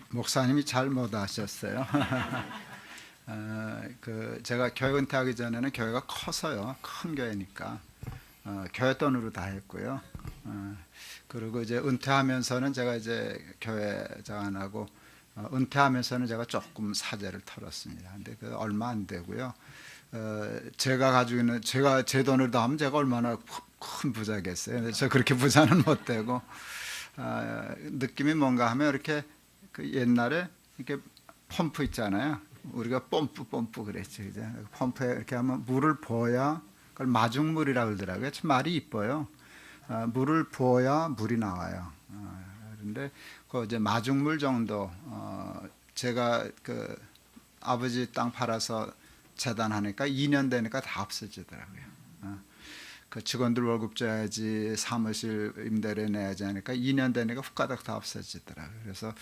목사님이 잘 못 아셨어요. 제가 교회 은퇴하기 전에는 교회가 커서요. 큰 교회니까 교회 돈으로 다 했고요. 그리고 이제 은퇴하면서는 제가 이제 교회장 안 하고 은퇴하면서는 제가 조금 사재를 털었습니다. 근데 그 얼마 안 되고요. 제가 가지고 있는 제가 제 돈으로 다 하면 제가 얼마나 큰 부자겠어요. 근데 저 그렇게 부자는 못 되고 느낌이 뭔가 하면 이렇게 그 옛날에 이렇게 펌프 있잖아요. 우리가 뽐뿌 그랬죠. 그죠? 펌프에 이렇게 하면 물을 부어야 그걸 마중물이라고 그러더라고요. 참 말이 이뻐요. 물을 부어야 물이 나와요. 그런데 그 이제 마중물 정도 제가 그 아버지 땅 팔아서 재단하니까 2년 되니까 다 없어지더라고요. 그 직원들 월급 줘야지, 사무실 임대료 내야지 하니까 2년 되니까 훅가닥 다 없어지더라고요. 그래서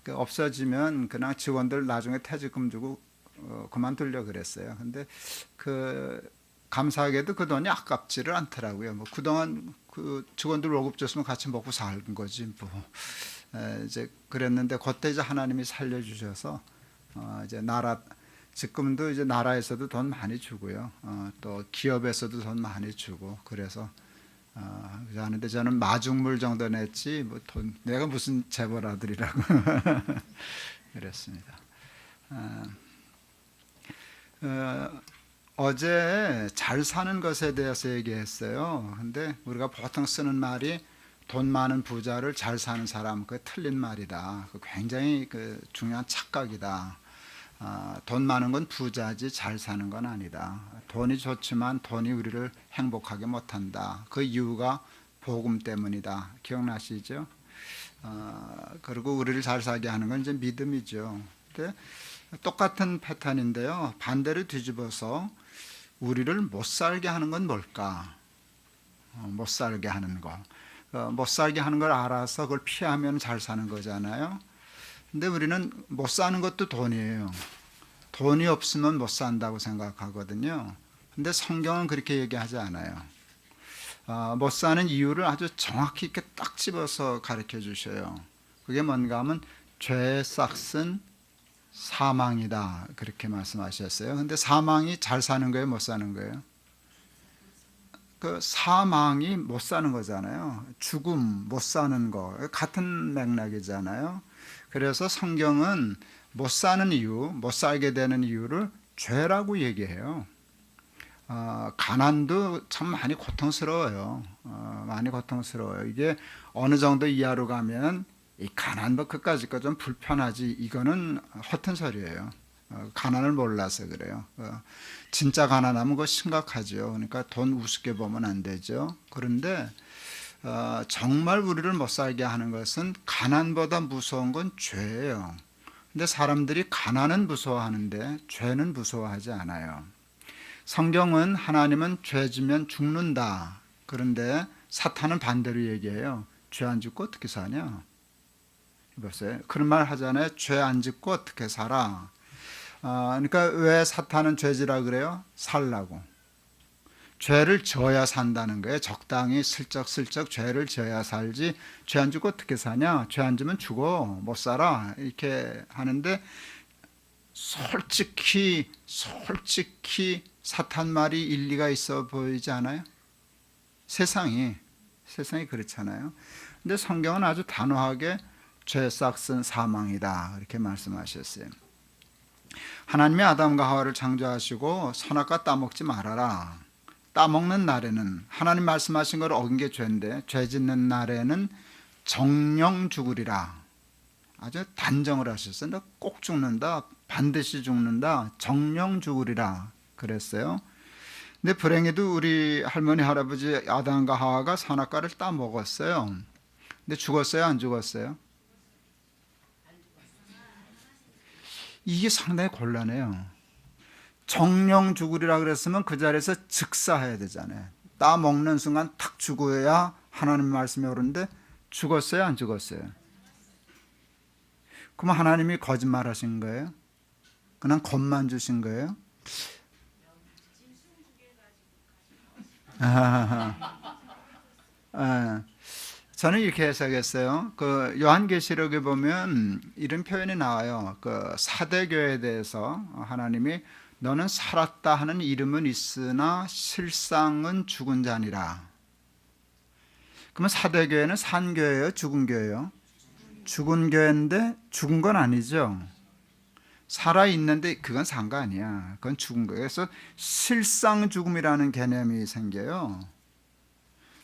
그 없어지면 그냥 직원들 나중에 퇴직금 주고 그만두려고 그랬어요. 근데 그 감사하게도 그 돈이 아깝지를 않더라고요. 뭐 그동안 그 직원들 월급 줬으면 같이 먹고 살는 거지 뭐. 이제 그랬는데 그때 이제 하나님이 살려주셔서 이제 지금도 이제 나라에서도 돈 많이 주고요. 또 기업에서도 돈 많이 주고 그래서 하는데 저는 마중물 정도 냈지 뭐 돈 내가 무슨 재벌 아들이라고 그랬습니다. 어제 잘 사는 것에 대해서 얘기했어요. 근데 우리가 보통 쓰는 말이 돈 많은 부자를 잘 사는 사람, 그 틀린 말이다. 그 굉장히 그 중요한 착각이다. 돈 많은 건 부자지 잘 사는 건 아니다. 돈이 좋지만 돈이 우리를 행복하게 못한다. 그 이유가 복음 때문이다. 기억나시죠? 그리고 우리를 잘 살게 하는 건 이제 믿음이죠. 근데 똑같은 패턴인데요. 반대로 뒤집어서 우리를 못 살게 하는 건 뭘까? 못 살게 하는 거. 못 살게 하는 걸 알아서 그걸 피하면 잘 사는 거잖아요. 근데 우리는 못 사는 것도 돈이에요. 돈이 없으면 못 산다고 생각하거든요. 근데 성경은 그렇게 얘기하지 않아요. 못 사는 이유를 아주 정확히 이렇게 딱 집어서 가르쳐 주셔요. 그게 뭔가 하면 죄의 싹은 사망이다. 그렇게 말씀하셨어요. 근데 사망이 잘 사는 거예요? 못 사는 거예요? 그 사망이 못 사는 거잖아요. 죽음, 못 사는 거. 같은 맥락이잖아요. 그래서 성경은 못 사는 이유, 못 살게 되는 이유를 죄라고 얘기해요. 가난도 참 많이 고통스러워요. 많이 고통스러워요. 이게 어느 정도 이하로 가면 이 가난 뭐 그까짓 거 좀 불편하지 이거는 허튼 소리예요. 가난을 몰라서 그래요. 진짜 가난하면 그거 심각하죠. 그러니까 돈 우습게 보면 안 되죠. 그런데 정말 우리를 못 살게 하는 것은 가난보다 무서운 건 죄예요. 근데 사람들이 가난은 무서워하는데 죄는 무서워하지 않아요. 성경은 하나님은 죄 지면 죽는다. 그런데 사탄은 반대로 얘기해요. 죄 안 짓고 어떻게 사냐? 보세요. 그런 말 하잖아요. 죄 안 짓고 어떻게 살아? 그러니까 왜 사탄은 죄지라 그래요? 살라고. 죄를 져야 산다는 거예요. 적당히 슬쩍슬쩍 죄를 져야 살지. 죄 안 지고 어떻게 사냐? 죄 안 지면 죽어. 못 살아. 이렇게 하는데 솔직히 사탄 말이 일리가 있어 보이지 않아요? 세상이 그렇잖아요. 근데 성경은 아주 단호하게 죄 싹은 사망이다. 이렇게 말씀하셨어요. 하나님이 아담과 하와를 창조하시고 선악과 따먹지 말아라. 따먹는 날에는 하나님 말씀하신 걸 어긴 게 죄인데 죄 짓는 날에는 정령 죽으리라. 아주 단정을 하셨어요. 너 꼭 죽는다. 반드시 죽는다. 정령 죽으리라 그랬어요. 근데 불행히도 우리 할머니 할아버지 아담과 하와가 선악과를 따먹었어요. 근데 죽었어요? 안 죽었어요? 이게 상당히 곤란해요. 정령 죽으리라 그랬으면 그 자리에서 즉사해야 되잖아요. 따먹는 순간 탁 죽어야 하나님 말씀이 오르는데 죽었어요? 안 죽었어요? 그럼 하나님이 거짓말하신 거예요? 그냥 겁만 주신 거예요? 저는 이렇게 해석했어요. 그 요한계시록에 보면 이런 표현이 나와요. 그 사대교회에 대해서 하나님이 너는 살았다 하는 이름은 있으나 실상은 죽은 자니라. 그러면 사대교회는 산 교회예요, 죽은 교회예요? 죽은 교회인데 죽은 건 아니죠. 살아 있는데 그건 산 거 아니야. 그건 죽은 거예요. 그래서 실상 죽음이라는 개념이 생겨요.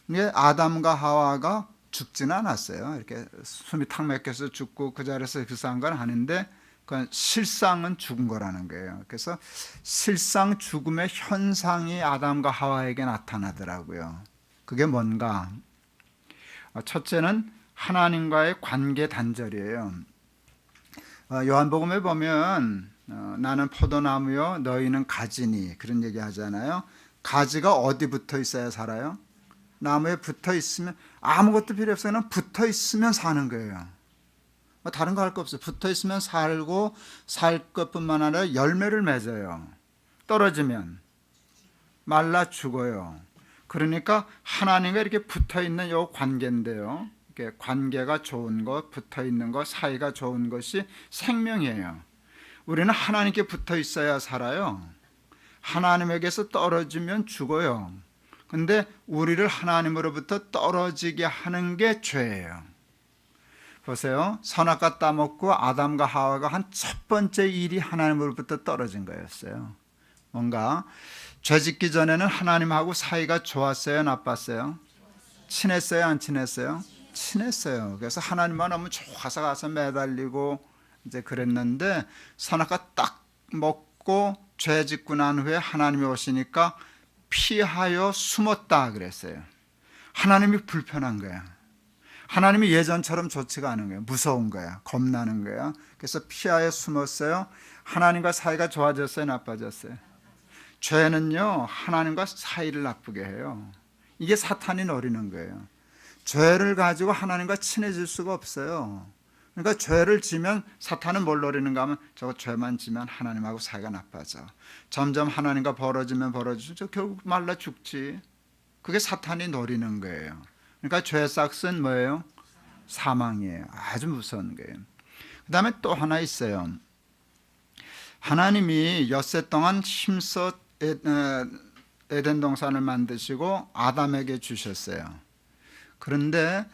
이게 아담과 하와가 죽지는 않았어요. 이렇게 숨이 탁 막혀서 죽고 그 자리에서 그 산 건 아닌데 그건 실상은 죽은 거라는 거예요. 그래서 실상 죽음의 현상이 아담과 하와에게 나타나더라고요. 그게 뭔가? 첫째는 하나님과의 관계 단절이에요. 요한복음에 보면 나는 포도나무요 너희는 가지니 그런 얘기 하잖아요. 가지가 어디 붙어 있어야 살아요? 나무에 붙어 있으면 아무것도 필요 없어요. 그냥 붙어 있으면 사는 거예요. 다른 거 할 거 없어요. 붙어 있으면 살고 살 것뿐만 아니라 열매를 맺어요. 떨어지면 말라 죽어요. 그러니까 하나님과 이렇게 붙어 있는 요 관계인데요. 이렇게 관계가 좋은 것, 붙어 있는 것, 사이가 좋은 것이 생명이에요. 우리는 하나님께 붙어 있어야 살아요. 하나님에게서 떨어지면 죽어요. 근데 우리를 하나님으로부터 떨어지게 하는 게 죄예요. 보세요. 선악과 따먹고 아담과 하와가 한 첫 번째 일이 하나님으로부터 떨어진 거였어요. 뭔가 죄 짓기 전에는 하나님하고 사이가 좋았어요, 나빴어요? 친했어요, 안 친했어요? 친했어요. 그래서 하나님만 너무 좋아서 가서 매달리고 이제 그랬는데 선악과 딱 먹고 죄 짓고 난 후에 하나님이 오시니까 피하여 숨었다 그랬어요. 하나님이 불편한 거야. 하나님이 예전처럼 좋지가 않은 거예요. 무서운 거야. 겁나는 거야. 그래서 피하여 숨었어요. 하나님과 사이가 좋아졌어요, 나빠졌어요? 죄는요, 하나님과 사이를 나쁘게 해요. 이게 사탄이 노리는 거예요. 죄를 가지고 하나님과 친해질 수가 없어요. 그러니까 죄를 지면 사탄은 뭘 노리는가 하면 저거 죄만 지면 하나님하고 사이가 나빠져. 점점 하나님과 벌어지면 저 결국 말라 죽지. 그게 사탄이 노리는 거예요. 그러니까 죄 싹은 뭐예요? 사망이에요. 아주 무서운 거예요. 그 다음에 또 하나 있어요. 하나님이 엿새 동안 힘써 에덴 동산을 만드시고 아담에게 주셨어요. 그런데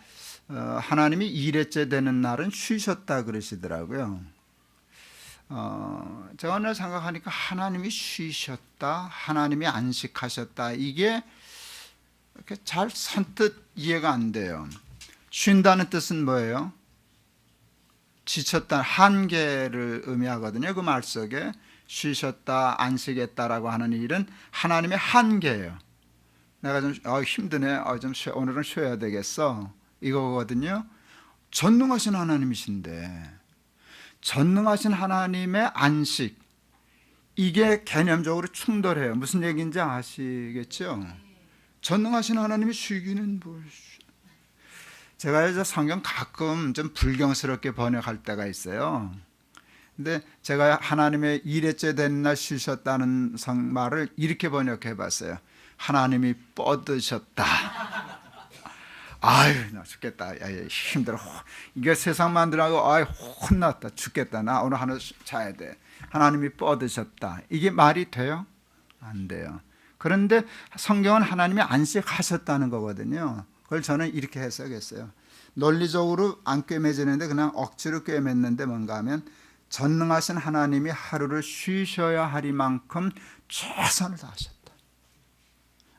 하나님이 2일째 되는 날은 쉬셨다 그러시더라고요. 제가 오늘 생각하니까 하나님이 쉬셨다, 하나님이 안식하셨다, 이게 이렇게 잘 선뜻 이해가 안 돼요. 쉰다는 뜻은 뭐예요? 지쳤다, 한계를 의미하거든요. 그 말 속에 쉬셨다, 안식했다라고 하는 일은 하나님의 한계예요. 내가 좀 힘드네, 오늘은 쉬어야 되겠어, 이거거든요. 전능하신 하나님이신데 전능하신 하나님의 안식, 이게 개념적으로 충돌해요. 무슨 얘기인지 아시겠죠? 전능하신 하나님이 쉬기는 뭘? 제가 이제 성경 가끔 좀 불경스럽게 번역할 때가 있어요. 근데 제가 하나님의 2일째 된 날 쉬셨다는 말을 이렇게 번역해 봤어요. 하나님이 뻗으셨다. 아유, 나 죽겠다. 힘들어. 이게 세상 만들라고 혼났다. 죽겠다. 나 오늘 하루 자야 돼. 하나님이 뻗으셨다. 이게 말이 돼요? 안 돼요. 그런데 성경은 하나님이 안식하셨다는 거거든요. 그걸 저는 이렇게 해석했어요. 논리적으로 안 꿰매지는데 그냥 억지로 꿰맸는데 뭔가 하면 전능하신 하나님이 하루를 쉬셔야 하리만큼 최선을 다하셨다.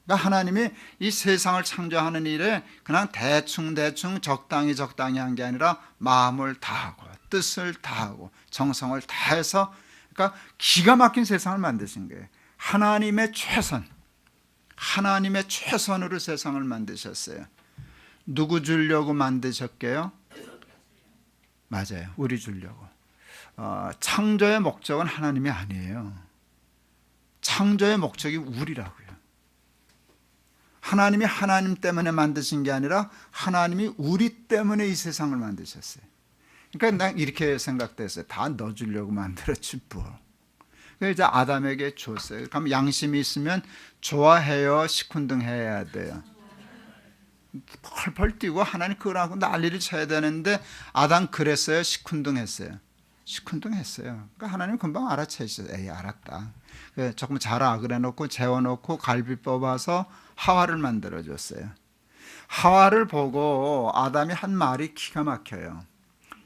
그러니까 하나님이 이 세상을 창조하는 일에 그냥 대충 적당히 한 게 아니라 마음을 다하고 뜻을 다하고 정성을 다해서, 그러니까 기가 막힌 세상을 만드신 거예요. 하나님의 최선으로 세상을 만드셨어요. 누구 주려고 만드셨게요? 맞아요, 우리 주려고. 창조의 목적은 하나님이 아니에요. 창조의 목적이 우리라고요. 하나님이 하나님 때문에 만드신 게 아니라 하나님이 우리 때문에 이 세상을 만드셨어요. 그러니까 난 이렇게 생각됐어요. 다 넣어주려고 만들었지 뭐. 그래서 이제 아담에게 줬어요. 그럼 양심이 있으면 좋아해요, 시큰둥해야 돼요? 펄펄 뛰고 하나님 그거라고 난리를 쳐야 되는데 아담 그랬어요? 시큰둥했어요? 시큰둥했어요. 그러니까 하나님 금방 알아채셨어요. 에이, 알았다. 조금 자라 그래 놓고 재워놓고 갈비 뽑아서 하와를 만들어줬어요. 하와를 보고 아담이 한 말이 기가 막혀요.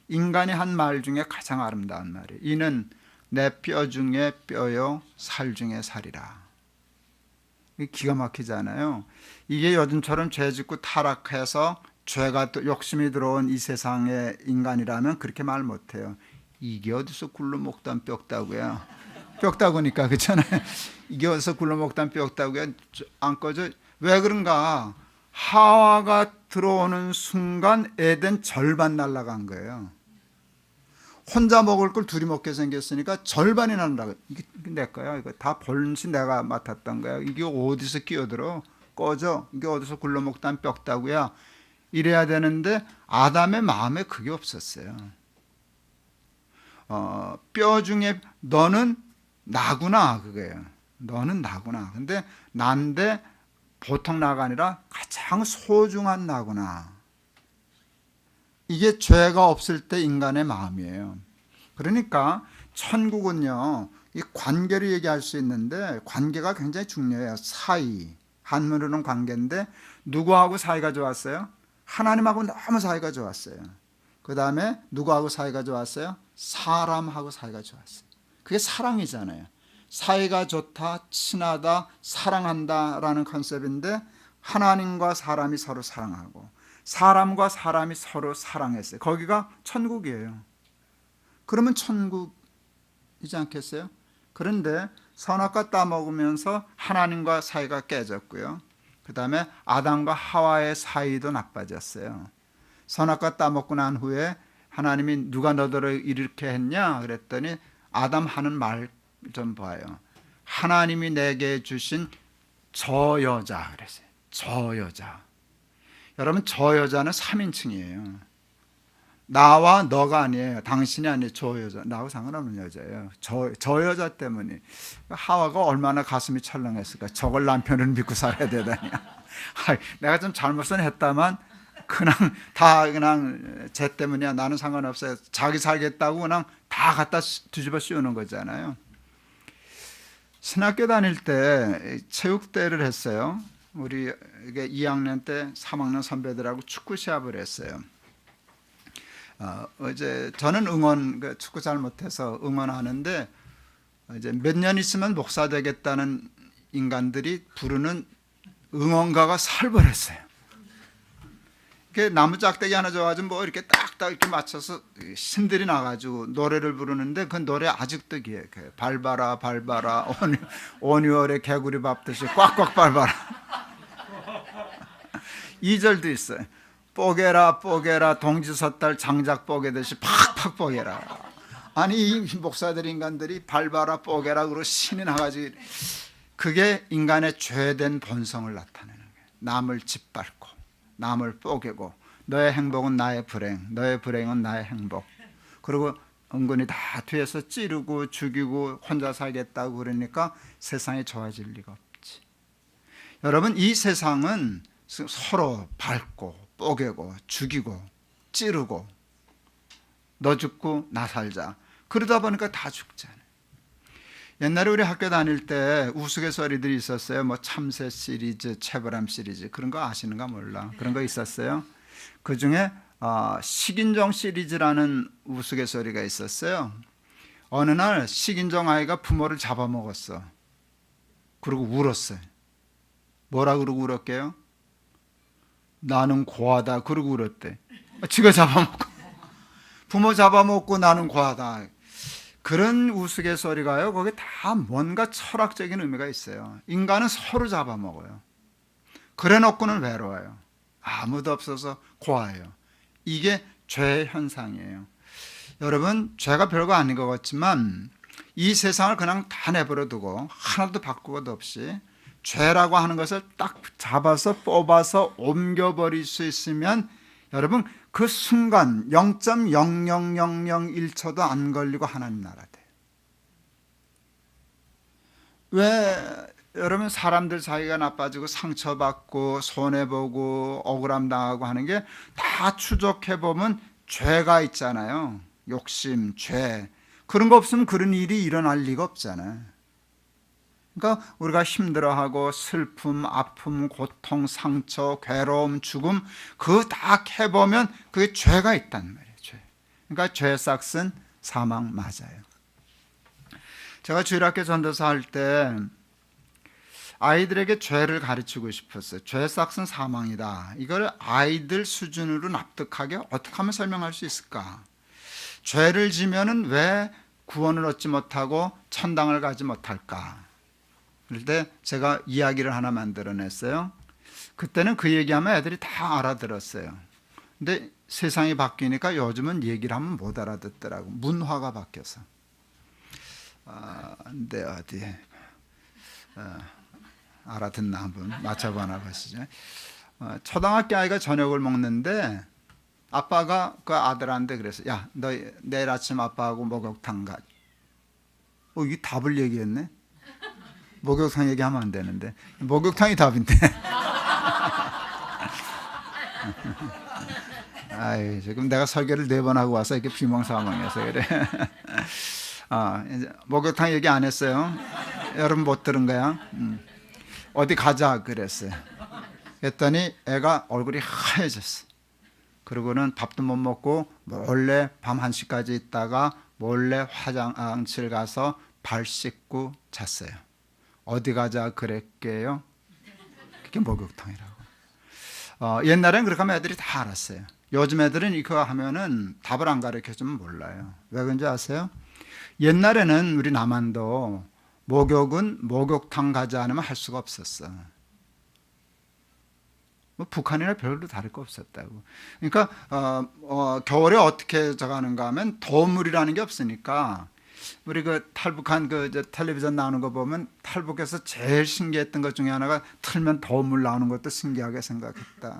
인간이 한 말 중에 가장 아름다운 말이에요. 이는 내 뼈 중에 뼈요 살 중에 살이라. 기가 막히잖아요. 이게 요즘처럼 죄 짓고 타락해서 죄가 또 욕심이 들어온 이 세상의 인간이라면 그렇게 말 못해요. 이게 어디서 굴러먹던 뼈다고요. 뼈다구니까 그렇잖아요. 이게 어디서 굴러먹던 뼈다고요. 안 꺼져. 왜 그런가? 하와가 들어오는 순간 에덴 절반 날아간 거예요. 혼자 먹을 걸 둘이 먹게 생겼으니까 절반이 난다고. 이게 내 거야. 이거 다 본신 내가 맡았던 거야. 이게 어디서 끼어들어? 꺼져. 이게 어디서 굴러먹던 뼈다구야. 이래야 되는데 아담의 마음에 그게 없었어요. 뼈 중에 너는 나구나 그거예요. 너는 나구나. 근데 난데 보통 나가 아니라 가장 소중한 나구나. 이게 죄가 없을 때 인간의 마음이에요. 그러니까 천국은요, 이 관계를 얘기할 수 있는데 관계가 굉장히 중요해요. 사이. 한문으로는 관계인데 누구하고 사이가 좋았어요? 하나님하고 너무 사이가 좋았어요. 그 다음에 누구하고 사이가 좋았어요? 사람하고 사이가 좋았어요. 그게 사랑이잖아요. 사이가 좋다, 친하다, 사랑한다라는 컨셉인데 하나님과 사람이 서로 사랑하고 사람과 사람이 서로 사랑했어요. 거기가 천국이에요. 그러면 천국이지 않겠어요? 그런데 선악과 따먹으면서 하나님과 사이가 깨졌고요. 그 다음에 아담과 하와의 사이도 나빠졌어요. 선악과 따먹고 난 후에 하나님이 누가 너더러 이렇게 했냐 그랬더니 아담 하는 말 좀 봐요. 하나님이 내게 주신 저 여자 그랬어요. 저 여자. 여러분 저 여자는 3인칭이에요. 나와 너가 아니에요. 당신이 아니에요. 저 여자. 나하고 상관없는 여자예요. 저 여자 때문에 하와가 얼마나 가슴이 철렁했을까. 저걸 남편을 믿고 살아야 되다니. 내가 좀 잘못은 했다만 그냥 쟤 때문이야. 나는 상관없어요. 자기 살겠다고 그냥 다 갖다 뒤집어 씌우는 거잖아요. 신학교 다닐 때 체육대회를 했어요. 우리 2학년 때 3학년 선배들하고 축구 시합을 했어요. 이제 저는 축구 잘 못해서 응원하는데 이제 몇 년 있으면 목사 되겠다는 인간들이 부르는 응원가가 살벌했어요. 나무 짝대기 하나 줘가지고 뭐 이렇게 딱딱 이렇게 맞춰서 신들이 나가지고 노래를 부르는데 그 노래 아직도 기억해요. 밟아라 밟아라 온유월의 개구리 밟듯이 꽉꽉 밟아라. 2절도 있어요. 뽀개라 뽀개라 동지 섣달 장작 뽀개듯이 팍팍 뽀개라. 아니 이 목사들 인간들이 밟아라 뽀개라 그러고 신이 나가지고 그게 인간의 죄된 본성을 나타내는 거예요. 남을 짓밟고 남을 뽀개고 너의 행복은 나의 불행, 너의 불행은 나의 행복. 그리고 은근히 다 뒤에서 찌르고 죽이고 혼자 살겠다고 그러니까 세상이 좋아질 리가 없지. 여러분 이 세상은 서로 밟고 뽀개고 죽이고 찌르고 너 죽고 나 살자. 그러다 보니까 다 죽잖아요. 옛날에 우리 학교 다닐 때 우스갯소리들이 있었어요. 뭐 참새 시리즈, 채바람 시리즈 그런 거 아시는가 몰라. 그런 거 있었어요. 그 중에 식인종 시리즈라는 우스갯소리가 있었어요. 어느 날 식인종 아이가 부모를 잡아먹었어. 그리고 울었어요. 뭐라 그러고 울었게요? 나는 고하다. 그러고 울었대. 지가 잡아먹고 부모 잡아먹고 나는 고하다. 그런 우스갯소리가요. 거기 다 뭔가 철학적인 의미가 있어요. 인간은 서로 잡아먹어요. 그래 놓고는 외로워요. 아무도 없어서 고아요. 이게 죄의 현상이에요. 여러분 죄가 별거 아닌 것 같지만 이 세상을 그냥 다 내버려 두고 하나도 바꾸고도 없이 죄라고 하는 것을 딱 잡아서 뽑아서 옮겨버릴 수 있으면 여러분 그 순간 0.00001초도 안 걸리고 하나님 나라 돼요. 왜 여러분 사람들 사이가 나빠지고 상처받고 손해보고 억울함 당하고 하는 게 다 추적해보면 죄가 있잖아요. 욕심, 죄. 그런 거 없으면 그런 일이 일어날 리가 없잖아요. 그러니까 우리가 힘들어하고 슬픔, 아픔, 고통, 상처, 괴로움, 죽음 그거 다 해보면 그게 죄가 있단 말이에요. 죄. 그러니까 죄 삭은 사망 맞아요. 제가 주일학교 전도사 할 때 아이들에게 죄를 가르치고 싶었어요. 죄 삭은 사망이다. 이걸 아이들 수준으로 납득하게 어떻게 하면 설명할 수 있을까? 죄를 지면은 왜 구원을 얻지 못하고 천당을 가지 못할까? 그럴 때 제가 이야기를 하나 만들어냈어요. 그때는 그 얘기하면 애들이 다 알아들었어요. 근데 세상이 바뀌니까 요즘은 얘기를 하면 못 알아듣더라고. 문화가 바뀌어서. 근데 어디 알아듣나 한번 맞춰보나 보시죠. 초등학교 아이가 저녁을 먹는데 아빠가 그 아들한테 그랬어요. 야, 너 내일 아침 아빠하고 목욕탕 가. 이 답을 얘기했네. 목욕탕 얘기하면 안 되는데 목욕탕이 답인데. 아이, 지금 내가 설교를 4번 하고 와서 이렇게 비몽사몽해서 그래. 이제 목욕탕 얘기 안 했어요. 여러분 못 들은 거야? 어디 가자 그랬어요. 그랬더니 애가 얼굴이 하얘졌어. 그러고는 밥도 못 먹고 몰래 밤 1시까지 있다가 몰래 화장실 가서 발 씻고 잤어요. 어디 가자 그랬게요? 그게 목욕탕이라고. 옛날엔 그렇게 하면 애들이 다 알았어요. 요즘 애들은 이거 하면은 답을 안 가르쳐주면 몰라요. 왜 그런지 아세요? 옛날에는 우리 남한도 목욕은 목욕탕 가지 않으면 할 수가 없었어. 뭐 북한이나 별로 다를 거 없었다고. 그러니까 겨울에 어떻게 저가는가 하면 더물이라는 게 없으니까 우리 그 탈북한 그 텔레비전 나오는 거 보면 탈북해서 제일 신기했던 것 중에 하나가 틀면 더물 나오는 것도 신기하게 생각했다.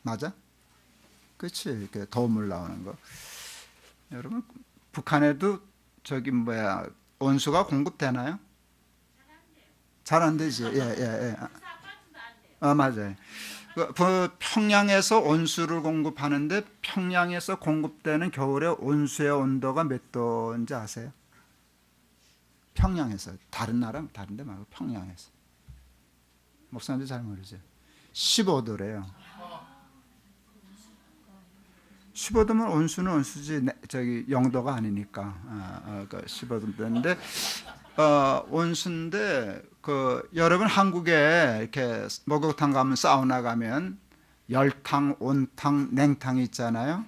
맞아? 그렇지. 이렇게 더물 나오는 거. 여러분 북한에도 저기 뭐야 온수가 공급되나요? 잘 안 되지. 예. 맞아요. 그 평양에서 온수를 공급하는데 평양에서 공급되는 겨울에 온수의 온도가 몇 도인지 아세요? 평양에서. 다른 나라 다른 데 말고 평양에서. 목사님도 잘 모르죠. 15도래요. 15도면 온수는 온수지 저기 0도가 아니니까 15도인데 온수인데 그 여러분 한국에 이렇게 목욕탕 가면 사우나 가면 열탕, 온탕, 냉탕이 있잖아요.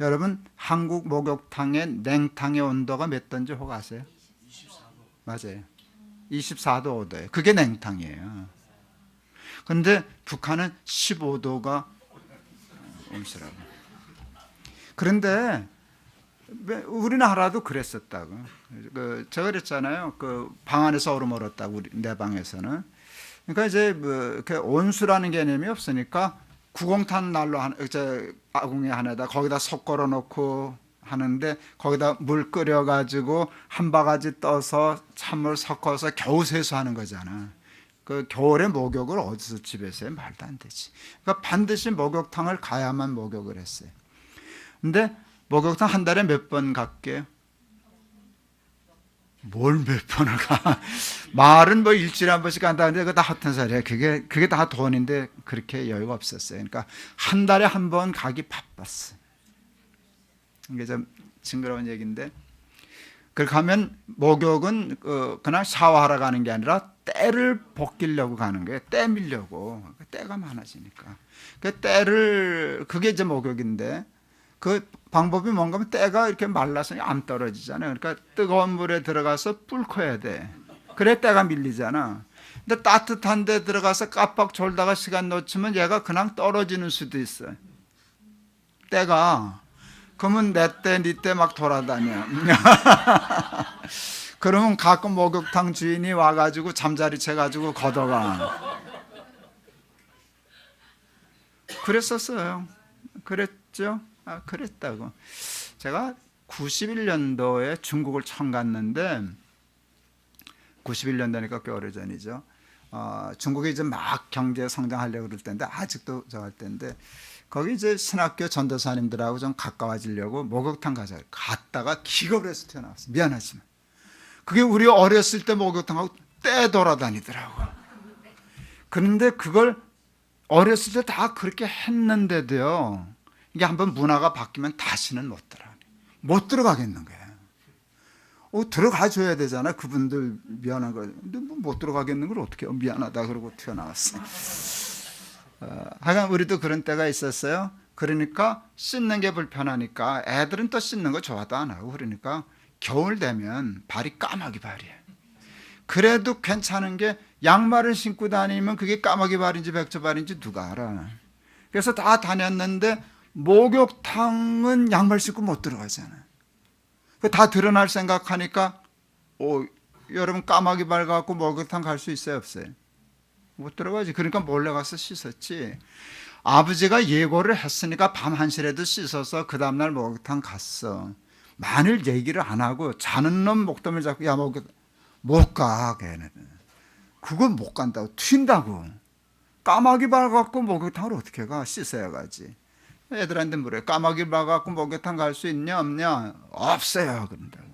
여러분 한국 목욕탕의 냉탕의 온도가 몇 도인지 혹 아세요? 24도. 맞아요. 24도 5도예요. 그게 냉탕이에요. 그런데 북한은 15도가 온수라고. 그런데 우리나라도 그랬었다고. 제가 그랬잖아요. 그 방 안에서 얼음 얼었다고 내 방에서는. 그러니까 이제 뭐 온수라는 개념이 없으니까 구공탄 난로 아궁이 하나에다 거기다 석 걸어 놓고 하는데 거기다 물 끓여 가지고 한 바가지 떠서 찬물 섞어서 겨우 세수하는 거잖아. 그 겨울에 목욕을 어디서 집에서 해? 말도 안 되지. 그러니까 반드시 목욕탕을 가야만 목욕을 했어요. 근데 목욕탕 한 달에 몇 번 갈게요? 뭘 몇 번을 가? 말은 뭐 일주일에 한 번씩 간다는데 그거 다 허튼 소리야. 그게 다 돈인데 그렇게 여유가 없었어요. 그러니까 한 달에 한 번 가기 바빴어. 이게 좀 징그러운 얘기인데 그렇게 하면 목욕은 그냥 샤워하러 가는 게 아니라 때를 벗기려고 가는 거예요. 때 밀려고. 때가 많아지니까. 그게 이제 목욕인데 그 방법이 뭔가 하면 때가 이렇게 말라서 안 떨어지잖아요. 그러니까 뜨거운 물에 들어가서 불켜야 돼. 그래 때가 밀리잖아. 근데 따뜻한 데 들어가서 깜빡 졸다가 시간 놓치면 얘가 그냥 떨어지는 수도 있어요. 때가. 그러면 내 때, 네 때 막 돌아다녀. 그러면 가끔 목욕탕 주인이 와가지고 잠자리 채가지고 걷어가. 그랬었어요. 그랬죠? 그랬다고. 제가 91년도에 중국을 처음 갔는데 91년 되니까 꽤 오래전이죠. 중국이 이제 막 경제 성장하려고 그럴 때인데 아직도 저 할 때인데 거기 이제 신학교 전도사님들하고 좀 가까워지려고 목욕탕 가자 갔다가 기겁을 해서 튀어나왔어요. 미안하지만 그게 우리 어렸을 때 목욕탕하고 떼 돌아다니더라고. 그런데 그걸 어렸을 때 다 그렇게 했는데도요, 이게 한번 문화가 바뀌면 다시는 못 들어가겠는 거예요. 들어가 줘야 되잖아. 그분들 미안한 거. 근데 못 들어가겠는 걸 어떻게 해요? 미안하다 그러고 튀어나왔어. 하여간 우리도 그런 때가 있었어요. 그러니까 씻는 게 불편하니까 애들은 또 씻는 거 좋아도 안 하고 그러니까 겨울 되면 발이 까마귀 발이에요. 그래도 괜찮은 게 양말을 신고 다니면 그게 까마귀 발인지 백조 발인지 누가 알아. 그래서 다 다녔는데 목욕탕은 양말 신고 못 들어가잖아요. 다 드러날 생각하니까 여러분 까마귀 발 갖고 목욕탕 갈 수 있어요 없어요? 못 들어가지. 그러니까 몰래 가서 씻었지. 아버지가 예고를 했으니까 밤 1시라도 씻어서 그 다음날 목욕탕 갔어. 만일 얘기를 안 하고 자는 놈 목덜미를 잡고 야 목욕탕 못 가. 걔는 그건 못 간다고 튄다고. 까마귀 발 갖고 목욕탕을 어떻게 가? 씻어야 가지. 애들한테 물어요. 까마귀 발 갖고 목욕탕 갈 수 있냐 없냐? 없어요. 그런다고.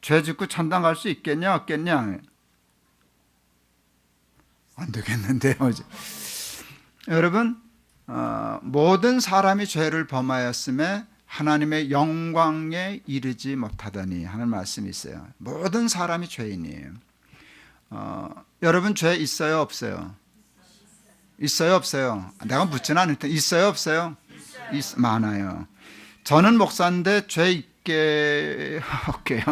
죄 짓고 천당 갈 수 있겠냐 없겠냐? 안 되겠는데요. 여러분, 모든 사람이 죄를 범하였음에 하나님의 영광에 이르지 못하더니 하는 말씀이 있어요. 모든 사람이 죄인이에요. 여러분 죄 있어요 없어요? 있어요 없어요? 내가 묻지는 않을 텐데 있어요 없어요? 많아요. 저는 목사인데 죄 있게 할게요.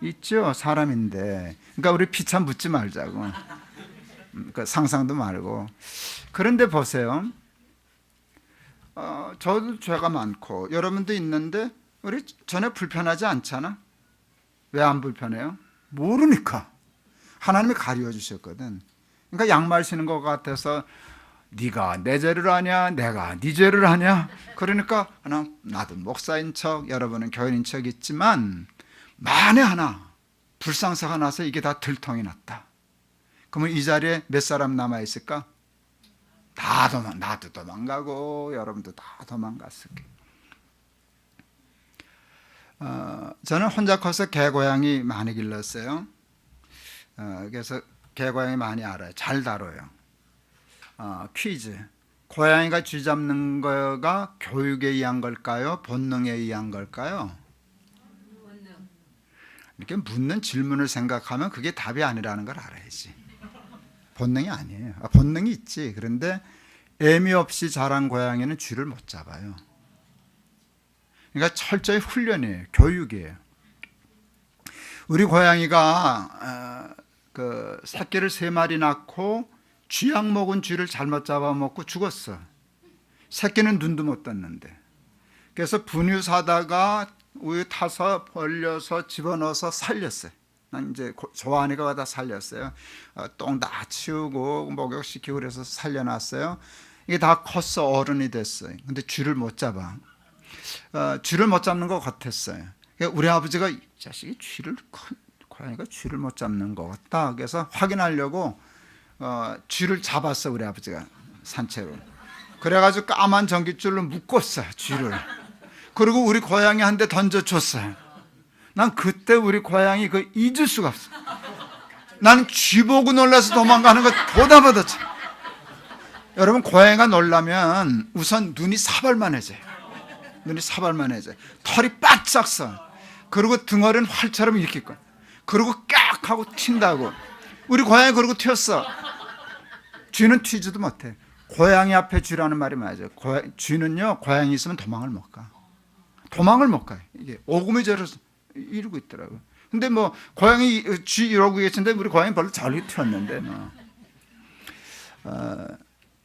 있죠. 사람인데. 그러니까 우리 피차 묻지 말자고. 그러니까 상상도 말고. 그런데 보세요. 저도 죄가 많고 여러분도 있는데 우리 전혀 불편하지 않잖아. 왜 안 불편해요? 모르니까. 하나님이 가르쳐 주셨거든. 그러니까 양말 신는 것 같아서 네가 내 죄를 아냐 내가 네 죄를 아냐. 그러니까 나도 목사인 척 여러분은 교인인 척 있지만 만에 하나 불상사가 나서 이게 다 들통이 났다. 그러면 이 자리에 몇 사람 남아있을까? 나도 도망가고 여러분도 다 도망갔을 거예요. 저는 혼자 커서 개고양이 많이 길렀어요. 그래서 개고양이 많이 알아요. 잘 다뤄요. 퀴즈. 고양이가 쥐 잡는 거가 교육에 의한 걸까요? 본능에 의한 걸까요? 이렇게 묻는 질문을 생각하면 그게 답이 아니라는 걸 알아야지. 본능이 아니에요. 본능이 있지. 그런데 애미 없이 자란 고양이는 쥐를 못 잡아요. 그러니까 철저히 훈련이에요. 교육이에요. 우리 고양이가 그 새끼를 3마리 낳고 쥐약 먹은 쥐를 잘못 잡아먹고 죽었어. 새끼는 눈도 못 떴는데. 그래서 분유 사다가 우유 타서 벌려서 집어넣어서 살렸어요. 난 이제 좋아하니까 가다 살렸어요. 똥 다 치우고 목욕시키고 그래서 살려놨어요. 이게 다 컸어. 어른이 됐어요. 근데 쥐를 못 잡아. 쥐를 못 잡는 것 같았어요. 우리 아버지가 이 자식이 고양이가 쥐를 못 잡는 것 같다. 그래서 확인하려고 쥐를 잡았어. 우리 아버지가 산채로. 그래가지고 까만 전깃줄로 묶었어. 쥐를. 그리고 우리 고양이한테 던져줬어요. 난 그때 우리 고양이 잊을 수가 없어. 나는 쥐 보고 놀라서 도망가는 거 보다 참. 여러분 고양이가 놀라면 우선 눈이 사발만해져요. 눈이 사발만해져요. 털이 바짝 서. 그리고 등어리는 활처럼 일으킬 거야. 그리고 깍 하고 튄다고. 우리 고양이 그러고 튀었어. 쥐는 튀지도 못해. 고양이 앞에 쥐라는 말이 맞아요. 쥐는요 고양이 있으면 도망을 못 가. 도망을 못 가요. 이게 오금이제로 이러고 있더라고요. 근데 뭐 고양이 쥐 이러고 계신데 우리 고양이 별로 잘 튀었는데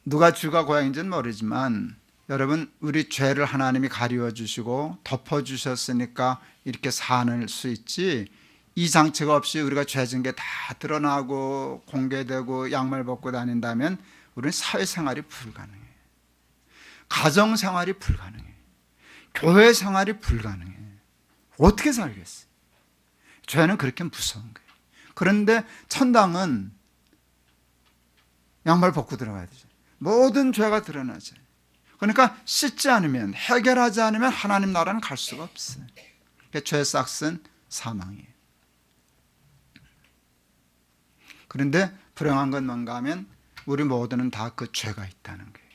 누가 쥐가 고양인지는 모르지만 여러분 우리 죄를 하나님이 가리워 주시고 덮어 주셨으니까 이렇게 사는 수 있지. 이 장치가 없이 우리가 죄진 게 다 드러나고 공개되고 양말 벗고 다닌다면 우리는 사회생활이 불가능해요. 가정생활이 불가능해요. 교회 생활이 불가능해요. 어떻게 살겠어요? 죄는 그렇게 무서운 거예요. 그런데 천당은 양말 벗고 들어가야 되죠. 모든 죄가 드러나죠. 그러니까 씻지 않으면, 해결하지 않으면 하나님 나라는 갈 수가 없어요. 죄의 싹은 사망이에요. 그런데 불행한 건 뭔가 하면 우리 모두는 다 그 죄가 있다는 거예요.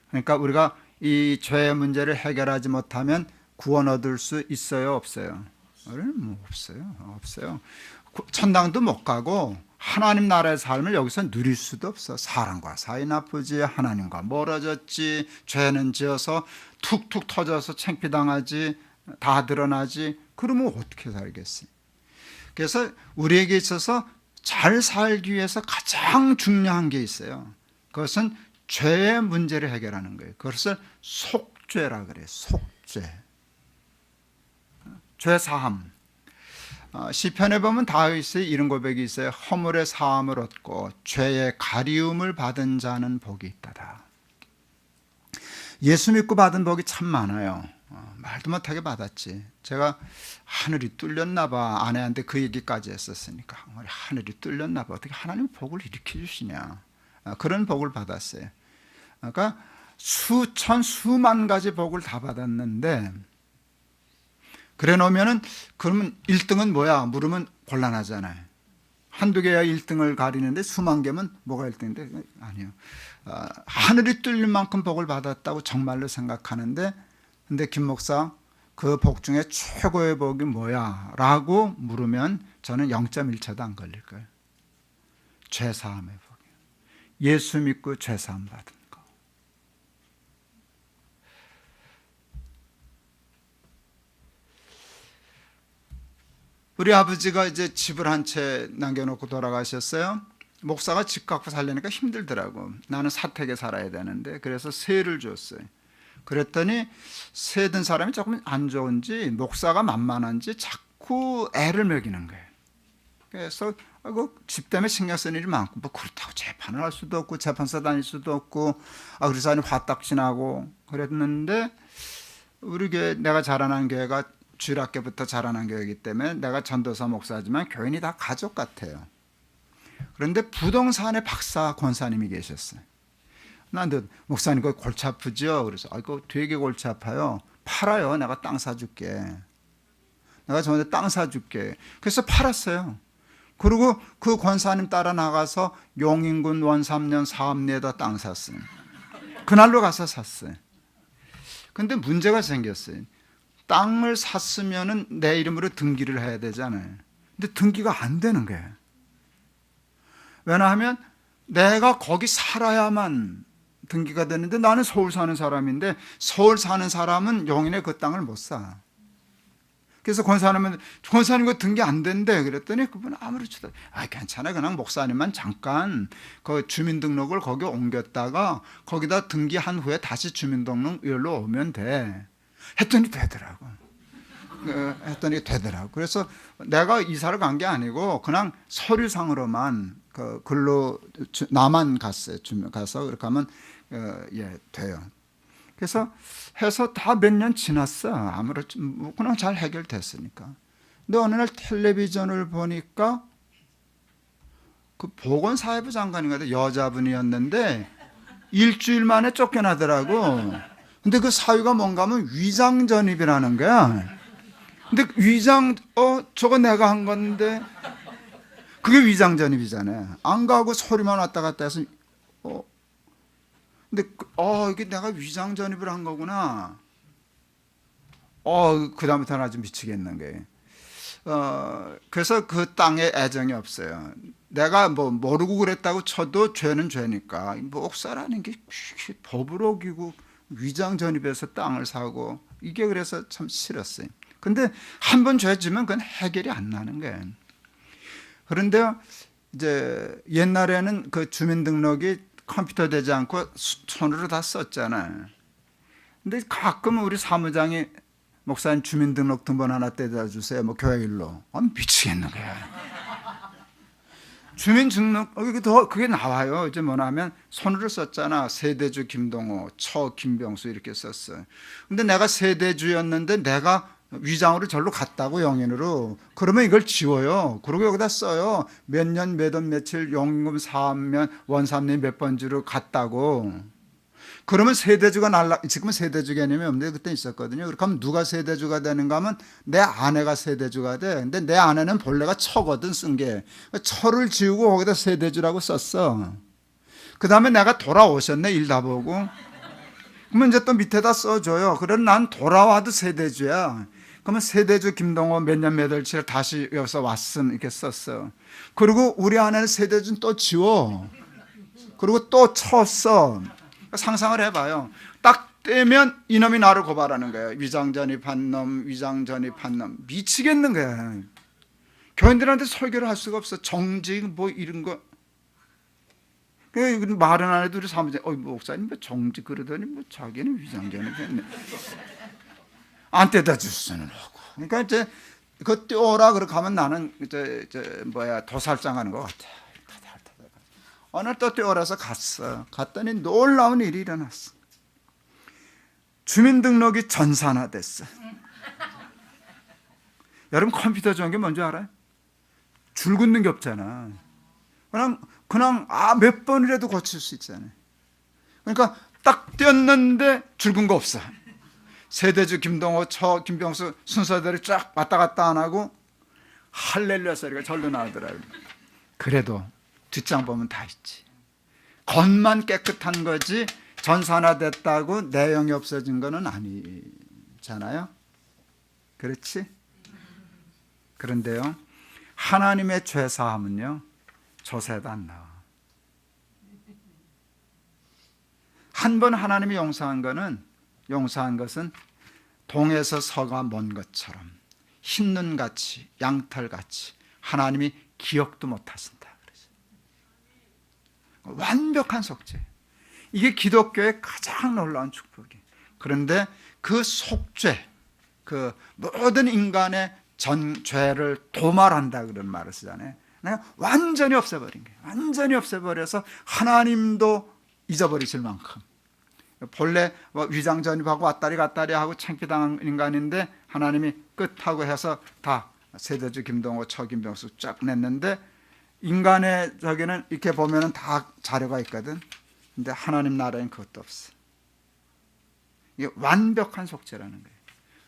그러니까 우리가 이 죄의 문제를 해결하지 못하면 구원 얻을 수 있어요, 없어요? 우리는 뭐 없어요. 천당도 못 가고 하나님 나라의 삶을 여기서 누릴 수도 없어. 사람과 사이 나쁘지, 하나님과 멀어졌지, 죄는 지어서 툭툭 터져서 창피당하지, 다 드러나지. 그러면 어떻게 살겠어요? 그래서 우리에게 있어서 잘 살기 위해서 가장 중요한 게 있어요. 그것은 죄의 문제를 해결하는 거예요. 그것을 속죄라 그래요. 속죄. 죄 사함. 시편에 보면 다윗의 이런 고백이 있어요. 허물의 사함을 얻고 죄의 가리움을 받은 자는 복이 있다다. 예수 믿고 받은 복이 참 많아요. 말도 못하게 받았지. 제가 하늘이 뚫렸나 봐. 아내한테 그 얘기까지 했었으니까. 하늘이 뚫렸나 봐. 어떻게 하나님 복을 이렇게 주시냐. 그런 복을 받았어요. 그러니까 수천 수만 가지 복을 다 받았는데, 그래 놓으면은 그러면 1등은 뭐야? 물으면 곤란하잖아요. 한두 개야 1등을 가리는데 수만 개면 뭐가 1등인데? 아니요. 하늘이 뚫릴 만큼 복을 받았다고 정말로 생각하는데, 근데 김 목사 그 복 중에 최고의 복이 뭐야? 라고 물으면 저는 0.1초도 안 걸릴 거예요. 죄사함의 복이에요. 예수 믿고 죄사함 받은 거. 우리 아버지가 이제 집을 한 채 남겨놓고 돌아가셨어요. 목사가 집 갖고 살려니까 힘들더라고. 나는 사택에 살아야 되는데, 그래서 세를 줬어요. 그랬더니 세 든 사람이 조금 안 좋은지, 목사가 만만한지 자꾸 애를 먹이는 거예요. 그래서 집 때문에 신경 쓰는 일이 많고, 뭐 그렇다고 재판을 할 수도 없고 재판서 다닐 수도 없고, 그래서 화딱지나고 그랬는데, 우리 교회, 내가 자라난 교회가 주일학교부터 자라난 교회이기 때문에 내가 전도사 목사지만 교인이 다 가족 같아요. 그런데 부동산의 박사 권사님이 계셨어요. 나한테 목사님 그거 골치 아프죠? 그래서 그거 되게 골치 아파요. 팔아요. 내가 땅 사줄게. 내가 저한테 땅 사줄게. 그래서 팔았어요. 그리고 그 권사님 따라 나가서 용인군 원삼년 사업리에다 땅 샀어요. 그날로 가서 샀어요. 근데 문제가 생겼어요. 땅을 샀으면은 내 이름으로 등기를 해야 되잖아요. 근데 등기가 안 되는 거예요. 왜냐하면 내가 거기 살아야만 등기가 되는데, 나는 서울 사는 사람인데 서울 사는 사람은 용인에 그 땅을 못 사. 그래서 권사님은 그 등기 안 된대. 그랬더니 그분 아무렇지도 괜찮아, 그냥 목사님만 잠깐 그 주민등록을 거기 옮겼다가 거기다 등기한 후에 다시 주민등록일로 오면 돼. 했더니 되더라고. 그래서 내가 이사를 간 게 아니고 그냥 서류상으로만 그 글로 나만 갔어요. 가서 그렇게 하면 돼요. 그래서 해서 다 몇 년 지났어. 아무렇지, 그냥 잘 해결됐으니까. 근데 어느 날 텔레비전을 보니까 그 보건사회부 장관인가 여자분이었는데 일주일 만에 쫓겨나더라고. 근데 그 사유가 뭔가 하면 위장전입이라는 거야. 근데 저거 내가 한 건데, 그게 위장전입이잖아요. 안 가고 소리만 왔다 갔다 해서, 근데, 이게 내가 위장전입을 한 거구나. 그다음부터는 아주 미치겠는 거예요. 그래서 그 땅에 애정이 없어요. 내가 뭐 모르고 그랬다고 쳐도 죄는 죄니까. 목사라는 게 법을 어기고 위장전입해서 땅을 사고, 이게 그래서 참 싫었어요. 근데 한 번 죄 지면 그건 해결이 안 나는 거예요. 그런데 이제 옛날에는 그 주민등록이 컴퓨터 되지 않고 손으로 다 썼잖아요. 근데 가끔 우리 사무장이 목사님 주민등록 등본 하나 떼다 주세요. 뭐 교회 일로. 미치겠는 거야. 주민등록 그게 나와요. 이제 뭐냐면 손으로 썼잖아. 세대주 김동호, 처 김병수 이렇게 썼어요. 근데 내가 세대주였는데 내가 위장으로 절로 갔다고 영인으로. 그러면 이걸 지워요. 그리고 여기다 써요. 몇 년, 몇 월, 며칠, 용금 3년, 원삼년 몇 번지로 갔다고. 그러면 세대주가 지금은 세대주 개념이 없는데 그때 있었거든요. 그렇게 하면 누가 세대주가 되는가 하면 내 아내가 세대주가 돼. 근데 내 아내는 본래가 처거든 쓴 게. 처를 지우고 거기다 세대주라고 썼어. 그 다음에 내가 돌아오셨네 일 다 보고. 그러면 이제 또 밑에다 써줘요. 그래 난 돌아와도 세대주야. 그러면 세대주 김동호 몇 년 몇 월치를 다시 여기서 왔음 이렇게 썼어. 그리고 우리 아내는 세대주는 또 지워. 그리고 또 쳤어. 상상을 해봐요. 딱 떼면 이놈이 나를 고발하는 거예요. 위장전입한 놈, 위장전입한 놈. 미치겠는 거야. 교인들한테 설교를 할 수가 없어. 정직 뭐 이런 거. 말은 안 해도 우리 사무장, 목사님 뭐 정직 그러더니 뭐 자기는 위장전입했네. 안 떼다 줄 수는 없고. 그러니까 이제 그 떼오라 그렇게 하면 나는 도살장하는 것 같아. 어느 날 또 떼오라서 갔어. 갔더니 놀라운 일이 일어났어. 주민등록이 전산화됐어. 여러분 컴퓨터 좋은 게 뭔지 알아요? 줄 긋는 게 없잖아. 그냥 몇 번이라도 고칠 수 있잖아요. 그러니까 딱 떼었는데 줄 긋은 거 없어. 세대주 김동호, 김병수 순서대로 쫙 왔다 갔다 안 하고 할렐루야 소리가 절로 나오더라고요. 그래도 뒷장 보면 다 있지. 겉만 깨끗한 거지 전산화됐다고 내용이 없어진 거는 아니잖아요. 그렇지? 그런데요, 하나님의 죄사함은요 조세도 안 나와. 한 번 하나님이 용서한 것은 동에서 서가 먼 것처럼 흰눈같이 양털같이 하나님이 기억도 못하신다. 완벽한 속죄. 이게 기독교의 가장 놀라운 축복이에요. 그런데 그 속죄, 그 모든 인간의 전 죄를 도말한다 그런 말을 쓰잖아요. 내가 완전히 없애버린 거예요. 완전히 없애버려서 하나님도 잊어버리실 만큼. 본래 위장 전입하고 왔다리 갔다리 하고 창피당한 인간인데 하나님이 끝하고 해서 다 세대주 김동호, 처김병수 쫙 냈는데 인간의 저기는 이렇게 보면은 다 자료가 있거든. 근데 하나님 나라엔 그것도 없어. 이게 완벽한 속죄라는 거예요.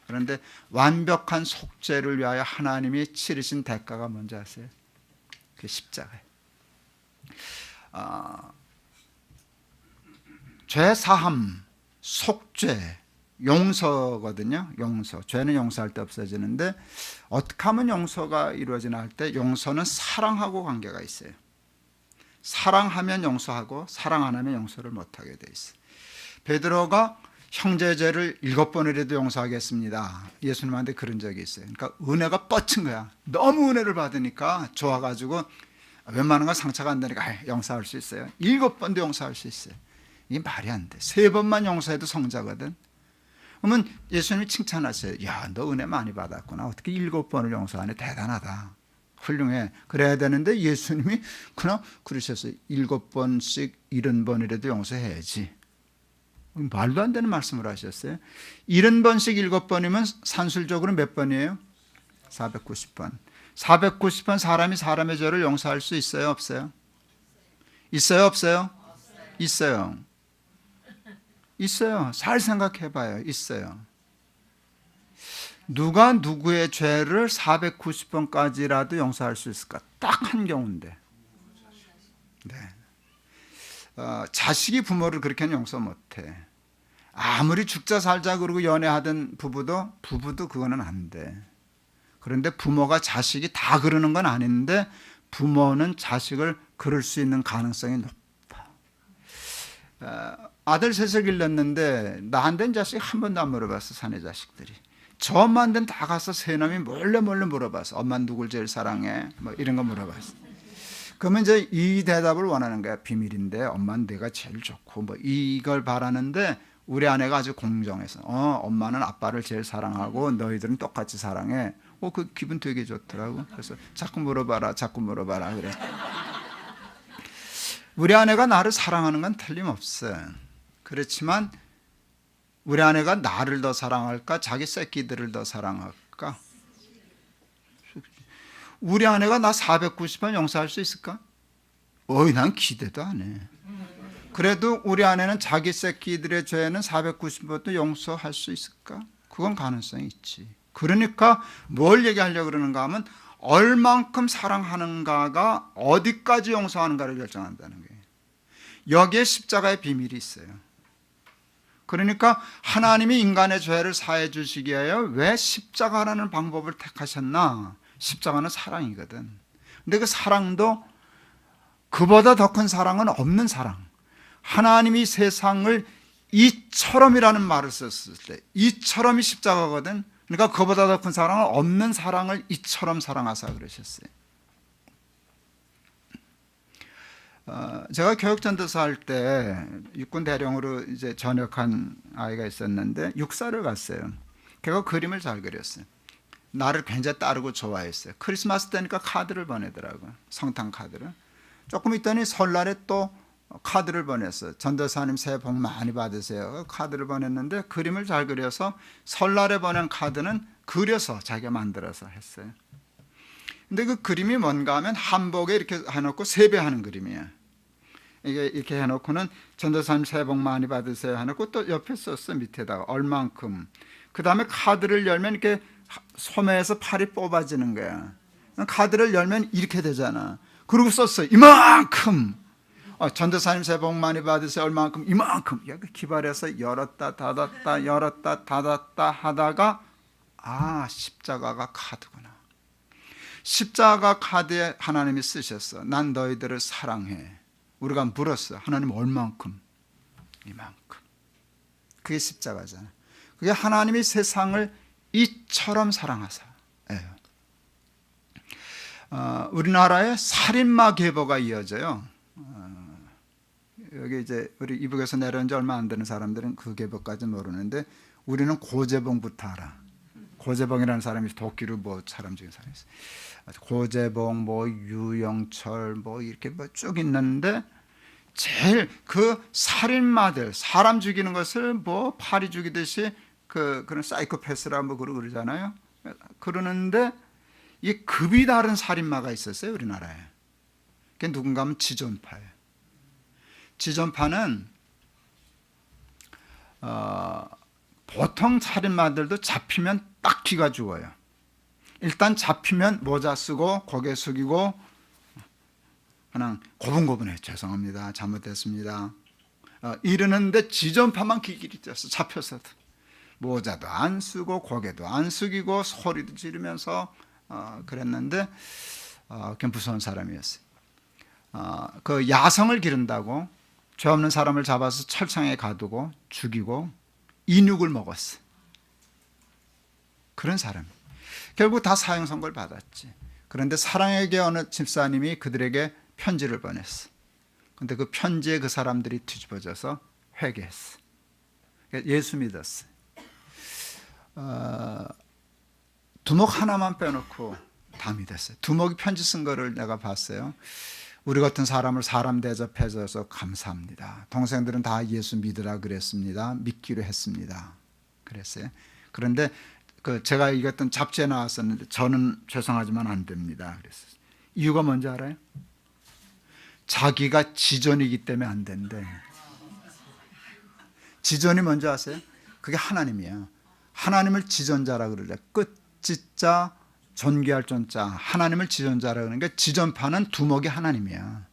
그런데 완벽한 속죄를 위하여 하나님이 치르신 대가가 뭔지 아세요? 그 십자가예요. 죄 사함, 속죄, 용서거든요. 용서. 죄는 용서할 때 없어지는데 어떻게 하면 용서가 이루어지나 할 때 용서는 사랑하고 관계가 있어요. 사랑하면 용서하고 사랑 안 하면 용서를 못하게 돼 있어요. 베드로가 형제 죄를 7번이라도 용서하겠습니다. 예수님한테 그런 적이 있어요. 그러니까 은혜가 뻗친 거야. 너무 은혜를 받으니까 좋아가지고 웬만한 건 상처가 안 되니까 용서할 수 있어요. 7번도 용서할 수 있어요. 이게 말이 안 돼. 3번만 용서해도 성자거든. 그러면 예수님이 칭찬하세요. 야, 너 은혜 많이 받았구나. 어떻게 7번을 용서하네. 대단하다. 훌륭해. 그래야 되는데 예수님이 그냥 그러셨어요. 7번씩 70번이라도 용서해야지. 말도 안 되는 말씀을 하셨어요. 70번씩 7번이면 산술적으로 몇 번이에요? 490번. 490번 사람이 사람의 죄를 용서할 수 있어요? 없어요? 있어요? 없어요? 있어요. 있어요. 잘 생각해 봐요. 있어요. 누가 누구의 죄를 490번까지라도 용서할 수 있을까? 딱 한 경우인데. 네. 자식이 부모를 그렇게는 용서 못해. 아무리 죽자 살자 그러고 연애하던 부부도 그거는 안 돼. 그런데 부모가 자식이 다 그러는 건 아닌데 부모는 자식을 그럴 수 있는 가능성이 높아. 아들 셋을 길렀는데 나한테는 자식 한 번도 안 물어봤어. 사내 자식들이. 저 엄마한테는 다 가서 세 놈이 몰래 물어봤어. 엄마 누굴 제일 사랑해? 뭐 이런 거 물어봤어. 그러면 이제 이 대답을 원하는 거야. 비밀인데 엄마는 내가 제일 좋고 뭐 이걸 바라는데 우리 아내가 아주 공정해서 엄마는 아빠를 제일 사랑하고 너희들은 똑같이 사랑해. 그 기분 되게 좋더라고. 그래서 자꾸 물어봐라 그래. 우리 아내가 나를 사랑하는 건 틀림없어. 그렇지만 우리 아내가 나를 더 사랑할까? 자기 새끼들을 더 사랑할까? 우리 아내가 나 490번 용서할 수 있을까? 난 기대도 안 해. 그래도 우리 아내는 자기 새끼들의 죄는 490번도 용서할 수 있을까? 그건 가능성이 있지. 그러니까 뭘 얘기하려고 그러는가 하면 얼만큼 사랑하는가가 어디까지 용서하는가를 결정한다는 거예요. 여기에 십자가의 비밀이 있어요. 그러니까 하나님이 인간의 죄를 사해 주시기 위하여 왜 십자가라는 방법을 택하셨나? 십자가는 사랑이거든. 근데 그 사랑도 그보다 더 큰 사랑은 없는 사랑. 하나님이 세상을 이처럼이라는 말을 썼을 때 이처럼이 십자가거든. 그러니까 그보다 더 큰 사랑은 없는 사랑을 이처럼 사랑하사 그러셨어요. 제가 교육전도사 할 때 육군 대령으로 이제 전역한 아이가 있었는데 육사를 갔어요. 걔가 그림을 잘 그렸어요. 나를 굉장히 따르고 좋아했어요. 크리스마스 때니까 카드를 보내더라고요. 성탄 카드를. 조금 있더니 설날에 또 카드를 보냈어요. 전도사님 새해 복 많이 받으세요. 카드를 보냈는데 그림을 잘 그려서 설날에 보낸 카드는 그려서 자기가 만들어서 했어요. 근데 그 그림이 뭔가 하면 한복에 이렇게 해놓고 세배하는 그림이에요. 이게 이렇게 해놓고는 전도사님 새해 복 많이 받으세요 해놓고 또 옆에 썼어. 밑에다가 얼만큼. 그 다음에 카드를 열면 이렇게 소매에서 팔이 뽑아지는 거야. 카드를 열면 이렇게 되잖아. 그리고 썼어. 이만큼. 전도사님 새해 복 많이 받으세요. 얼만큼. 이만큼. 기발해서 열었다 닫았다 열었다 닫았다 하다가 십자가가 카드구나. 십자가 카드에 하나님이 쓰셨어. 난 너희들을 사랑해. 우리가 물었어. 하나님 얼만큼? 이만큼. 그게 십자가잖아. 그게 하나님이 세상을 이처럼 사랑하사. 우리나라에 살인마 계보가 이어져요. 여기 이제 우리 이북에서 내려온 지 얼마 안 되는 사람들은 그 계보까지 모르는데 우리는 고재봉부터 알아. 고재봉이라는 사람이 도끼로 사람 중에 사람이 있어요. 고재봉, 유영철, 이렇게 쭉 있는데 제일 그 살인마들, 사람 죽이는 것을 파리 죽이듯이 그런 사이코패스라고 그러잖아요. 그러는데 이 급이 다른 살인마가 있었어요, 우리나라에. 그게 누군가 하면 지존파예요. 지존파는 보통 살인마들도 잡히면 딱 기가 죽어요. 일단 잡히면 모자 쓰고 고개 숙이고 그냥 고분고분해. 죄송합니다. 잘못했습니다. 이러는데 지존파만 기길이 쪘어. 잡혔어도. 모자도 안 쓰고 고개도 안 숙이고 소리도 지르면서 그랬는데 그냥 무서운 사람이었어요. 그 야성을 기른다고 죄 없는 사람을 잡아서 철창에 가두고 죽이고 인육을 먹었어. 그런 사람. 결국 다 사형 선고를 받았지. 그런데 사랑에게 어느 집사님이 그들에게 편지를 보냈어. 근데 그 편지에 그 사람들이 뒤집어져서 회개했어. 예수 믿었어. 두목 하나만 빼놓고 다 믿었어요. 두목이 편지 쓴 거를 내가 봤어요. 우리 같은 사람을 사람 대접해 줘서 감사합니다. 동생들은 다 예수 믿으라 그랬습니다. 믿기로 했습니다. 그랬어요. 그런데 제가 읽었던 잡지에 나왔었는데 저는 죄송하지만 안 됩니다. 그랬어요. 이유가 뭔지 알아요? 자기가 지존이기 때문에 안 된대. 지존이 뭔지 아세요? 그게 하나님이에요. 하나님을 지존자라 그러죠. 끝지자 존귀할 존자, 하나님을 지존자라 그러니까 지존파는 두목이 하나님이야.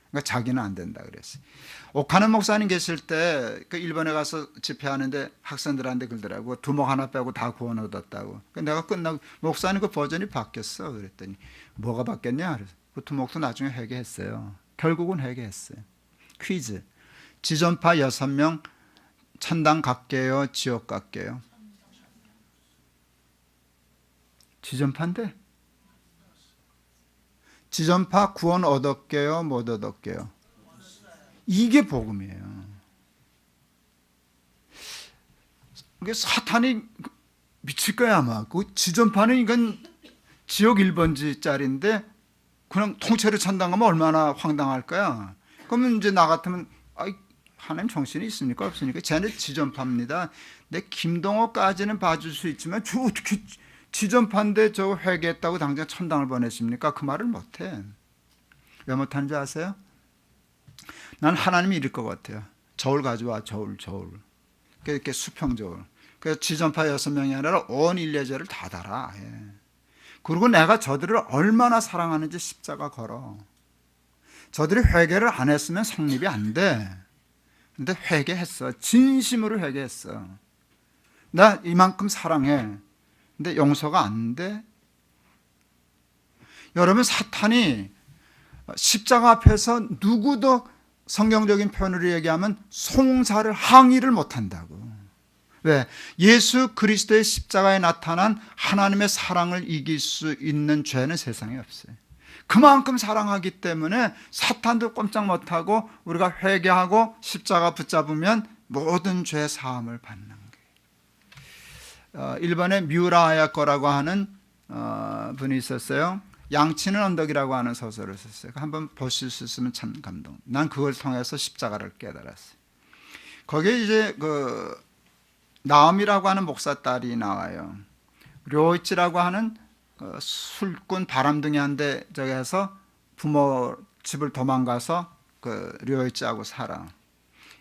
그러니까 자기는 안 된다 그랬어요. 오카는 목사님 계실 때 그 일본에 가서 집회하는데 학생들한테 그러더라고. 두목 하나 빼고 다 구원 얻었다고. 내가 끝나고 목사님 그 버전이 바뀌었어. 그랬더니 뭐가 바뀌었냐? 그래서 그 두목도 나중에 회개했어요. 결국은 회개했어요. 퀴즈. 지존파 6명 천당 갈게요? 지옥 갈게요? 지존파인데? 지존파 구원 얻었게요? 못 얻었게요? 이게 복음이에요. 이게 사탄이 미칠 거야 아마. 그 지존파는 이건 지옥 1번지짜리인데 그냥 통째로 천당 가면 얼마나 황당할 거야. 그러면 이제 나 같으면 하나님 정신이 있습니까? 없습니까? 쟤는 지존파입니다. 내 김동호까지는 봐줄 수 있지만 저 어떻게 지존파인데 저 회개했다고 당장 천당을 보내십니까? 그 말을 못해. 왜 못하는지 아세요? 난 하나님이 이럴 것 같아요. 저울 가져와, 저울. 이렇게 수평 저울. 그래서 지존파 6명이 아니라 온 인류제를 다 달아. 예. 그리고 내가 저들을 얼마나 사랑하는지 십자가 걸어. 저들이 회개를 안 했으면 성립이 안 돼. 근데 회개했어. 진심으로 회개했어. 나 이만큼 사랑해. 근데 용서가 안 돼. 여러분, 사탄이 십자가 앞에서 누구도 성경적인 표현으로 얘기하면 송사를 항의를 못한다고. 왜? 예수 그리스도의 십자가에 나타난 하나님의 사랑을 이길 수 있는 죄는 세상에 없어요. 그만큼 사랑하기 때문에 사탄도 꼼짝 못하고 우리가 회개하고 십자가 붙잡으면 모든 죄 사함을 받는 거예요. 일본의 뮤라 아야코라고 하는 분이 있었어요. 양치는 언덕이라고 하는 소설을 썼어요. 한번 보실 수 있으면 참 감동. 난 그걸 통해서 십자가를 깨달았어요. 거기에 이제 나음이라고 하는 목사 딸이 나와요. 료이치라고 하는 술꾼 바람둥이한테 저기서 부모 집을 도망가서 료이치하고 살아.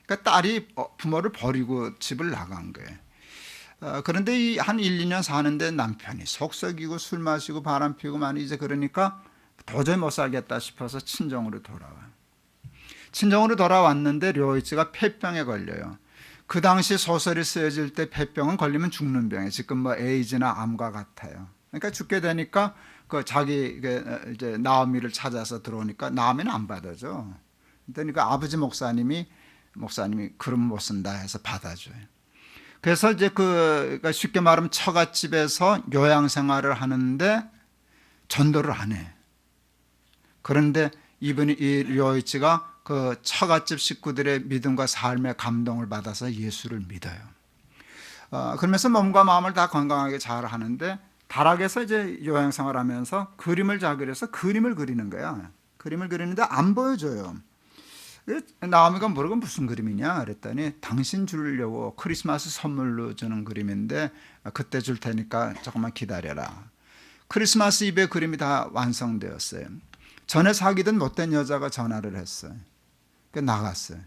그러니까 딸이 부모를 버리고 집을 나간 거예요. 그런데 한 1, 2년 사는데 남편이 속썩이고 술 마시고 바람 피우고 많이 이제 그러니까 도저히 못 살겠다 싶어서 친정으로 돌아와요. 친정으로 돌아왔는데 료이치가 폐병에 걸려요. 그 당시 소설이 쓰여질 때 폐병은 걸리면 죽는 병이에요. 지금 뭐 에이즈나 암과 같아요. 그러니까 죽게 되니까 자기 이제 나오미를 찾아서 들어오니까 나오미는 안 받아줘. 그러니까 아버지 목사님이 그럼 못 쓴다 해서 받아줘요. 그래서 이제 그러니까 쉽게 말하면 처갓집에서 요양 생활을 하는데 전도를 안 해. 그런데 이 료이치가 그 처갓집 식구들의 믿음과 삶의 감동을 받아서 예수를 믿어요. 그러면서 몸과 마음을 다 건강하게 잘 하는데 다락에서 이제 요양 생활하면서 그림을 잘 그려서 그림을 그리는 거야. 그림을 그리는데 안 보여줘요. 나오미가 물어보고 무슨 그림이냐 그랬더니 당신 주려고 크리스마스 선물로 주는 그림인데 그때 줄 테니까 조금만 기다려라. 크리스마스 이브에 그림이 다 완성되었어요. 전에 사귀던 못된 여자가 전화를 했어요. 나갔어요.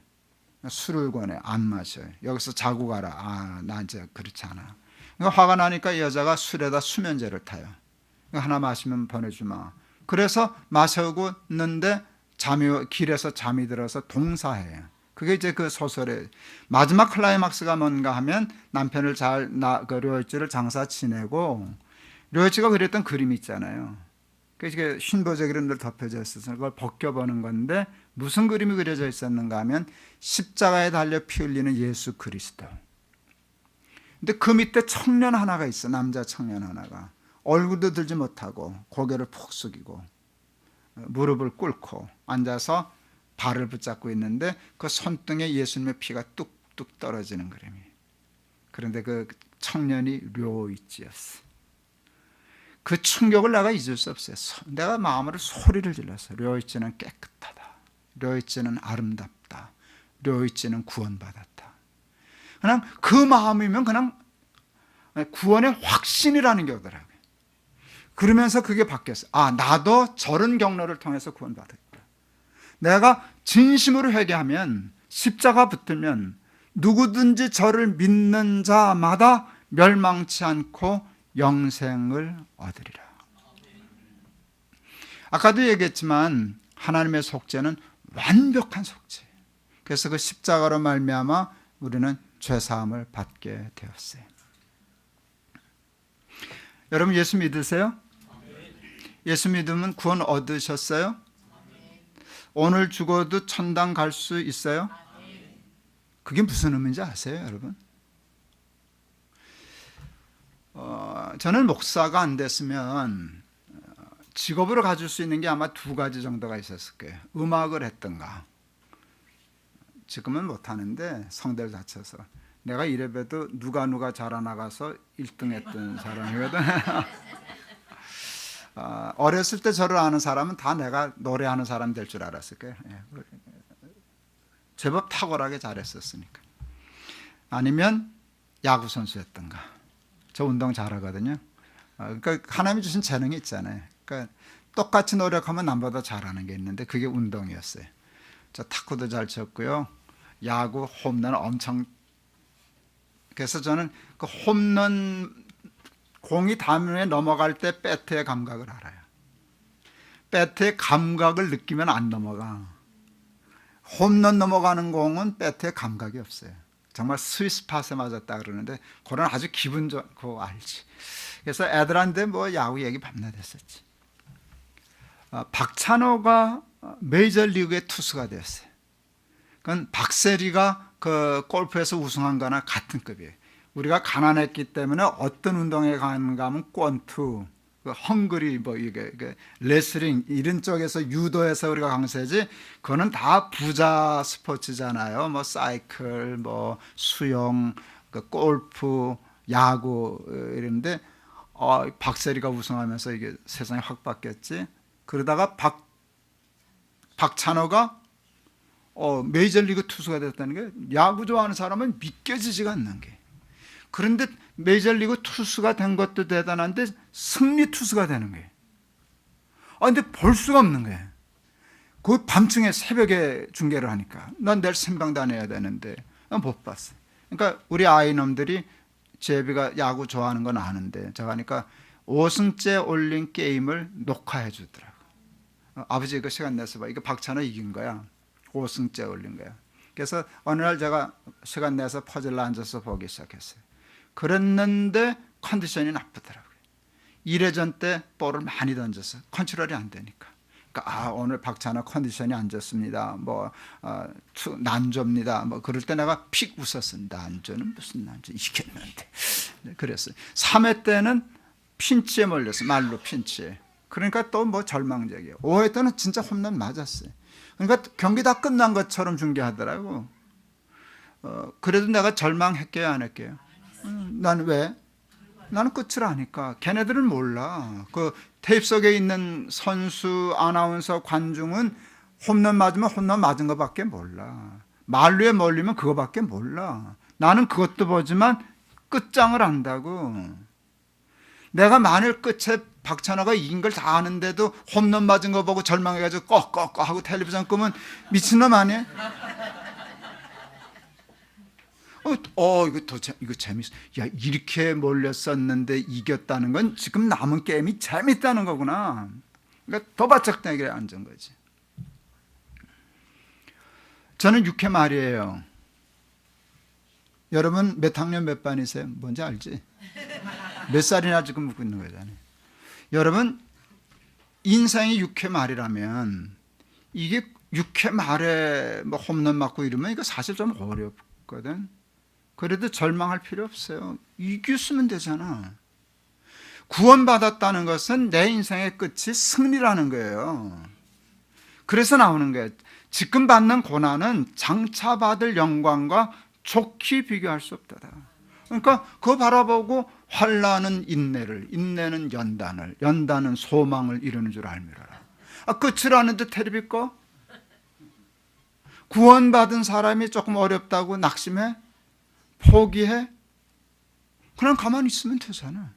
술을 권해. 안 마셔요. 여기서 자고 가라. 나 이제 그렇지 않아. 그러니까 화가 나니까 이 여자가 술에다 수면제를 타요. 하나 마시면 보내주마. 그래서 마시고 있는데 길에서 잠이 들어서 동사해요. 그게 이제 그 소설의 마지막 클라이막스가 뭔가 하면 남편을 료이치를 장사 지내고 료이치가 그렸던 그림이 있잖아요. 그게 흰보제 그림들 덮여져 있어서 그걸 벗겨보는 건데 무슨 그림이 그려져 있었는가 하면 십자가에 달려 피 흘리는 예수 그리스도. 근데 그 밑에 청년 하나가 있어. 남자 청년 하나가 얼굴도 들지 못하고 고개를 푹 숙이고 무릎을 꿇고 앉아서 발을 붙잡고 있는데 그 손등에 예수님의 피가 뚝뚝 떨어지는 그림이에요. 그런데 그 청년이 료이치였어. 그 충격을 내가 잊을 수 없어요. 내가 마음으로 소리를 질렀어요. 료이치는 깨끗하다. 료이치는 아름답다. 료이치는 구원받았다. 그냥 그 마음이면 그냥 구원의 확신이라는 게 오더라고요. 그러면서 그게 바뀌었어요. 나도 저런 경로를 통해서 구원받았다. 내가 진심으로 회개하면 십자가 붙들면 누구든지 저를 믿는 자마다 멸망치 않고 영생을 얻으리라. 아까도 얘기했지만 하나님의 속죄는 완벽한 속죄. 그래서 그 십자가로 말미암아 우리는 죄사함을 받게 되었어요. 여러분 예수 믿으세요? 예수 믿으면 구원 얻으셨어요? 오늘 죽어도 천당 갈 수 있어요? 그게 무슨 의미인지 아세요, 여러분? 저는 목사가 안 됐으면 직업으로 가질 수 있는 게 아마 2가지 정도가 있었을 거예요. 음악을 했던가. 지금은 못하는데 성대를 다쳐서. 내가 이래봬도 누가 자라나가서 1등 했던 사람이거든. 어렸을 때 저를 아는 사람은 다 내가 노래하는 사람 될 줄 알았을 거예요. 제법 탁월하게 잘했었으니까. 아니면 야구 선수였던가. 저 운동 잘하거든요. 그러니까 하나님이 주신 재능이 있잖아요. 그러니까 똑같이 노력하면 남보다 잘하는 게 있는데 그게 운동이었어요. 저 탁구도 잘 쳤고요. 야구, 홈런 엄청. 그래서 저는 그 홈런 공이 담에 넘어갈 때 배트의 감각을 알아요. 배트의 감각을 느끼면 안 넘어가. 홈런 넘어가는 공은 배트의 감각이 없어요. 정말 스위스팟에 맞았다 그러는데 그런 아주 기분 좋고 알지. 그래서 애들한테 뭐 야구 얘기 밤낮 했었지. 박찬호가 메이저리그의 투수가 되었어요. 그건 박세리가 그 골프에서 우승한 거나 같은 급이에요. 우리가 가난했기 때문에 어떤 운동에 가는가 하면 권투, 그 헝그리, 뭐 이게 레슬링 이런 쪽에서 유도해서 우리가 강세지. 그거는 다 부자 스포츠잖아요. 뭐 사이클, 뭐 수영, 그 골프, 야구 이런데 박세리가 우승하면서 이게 세상이 확 바뀌었지. 그러다가 박찬호가 메이저리그 투수가 됐다는 게 야구 좋아하는 사람은 믿겨지지가 않는 게. 그런데 메이저리그 투수가 된 것도 대단한데 승리 투수가 되는 거예요. 근데 볼 수가 없는 거예요. 그 밤중에 새벽에 중계를 하니까 난 내일 생방단 해야 되는데 못 봤어요. 그러니까 우리 아이놈들이 제비가 야구 좋아하는 건 아는데 제가 하니까 5승째 올린 게임을 녹화해 주더라고. 아버지 이거 시간 내서 봐. 이거 박찬호 이긴 거야. 5승째 올린 거야. 그래서 어느 날 제가 시간 내서 퍼즐로 앉아서 보기 시작했어요. 그랬는데 컨디션이 나쁘더라고요. 1회전 때 볼을 많이 던져서 컨트롤이 안 되니까. 그러니까 오늘 박찬호 컨디션이 안 좋습니다. 뭐 난조입니다. 뭐 그럴 때 내가 픽 웃었어요. 난조는 무슨 난조 이겼는데. 그랬어요. 3회 때는 핀치에 몰렸어요. 말로 핀치에. 그러니까 또 뭐 절망적이에요. 5회 때는 진짜 홈런 맞았어요. 그러니까 경기 다 끝난 것처럼 중계하더라고. 그래도 내가 절망했게요, 안 했게요? 난 왜? 나는 끝을 아니까. 걔네들은 몰라. 그 테이프 속에 있는 선수, 아나운서, 관중은 홈런 맞으면 홈런 맞은 것밖에 몰라. 말루에 몰리면 그거밖에 몰라. 나는 그것도 보지만 끝장을 안다고. 내가 만일 끝에 박찬호가 이긴 걸 다 아는데도 홈런 맞은 거 보고 절망해가지고 꺼꺼꺼 하고 텔레비전 끄면 미친놈 아니야? 이거 재밌어. 야, 이렇게 몰렸었는데 이겼다는 건 지금 남은 게임이 재밌다는 거구나. 그러니까 더 바짝 내게 앉은 거지. 저는 6회 말이에요. 여러분 몇 학년 몇 반이세요? 뭔지 알지? 몇 살이나 지금 묻고 있는 거잖아요. 여러분 인생이 6회 말이라면 이게 6회 말에 뭐 홈런 맞고 이러면 이거 사실 좀 어렵거든. 그래도 절망할 필요 없어요. 이겼으면 되잖아. 구원받았다는 것은 내 인생의 끝이 승리라는 거예요. 그래서 나오는 거예요. 지금 받는 고난은 장차 받을 영광과 좋게 비교할 수 없다. 그러니까 그거 바라보고 환난은 인내를, 인내는 연단을, 연단은 소망을 이루는 줄 알미라라. 끝을 아는데 텔레비 꺼? 구원받은 사람이 조금 어렵다고 낙심해? 포기해? 그냥 가만히 있으면 되잖아.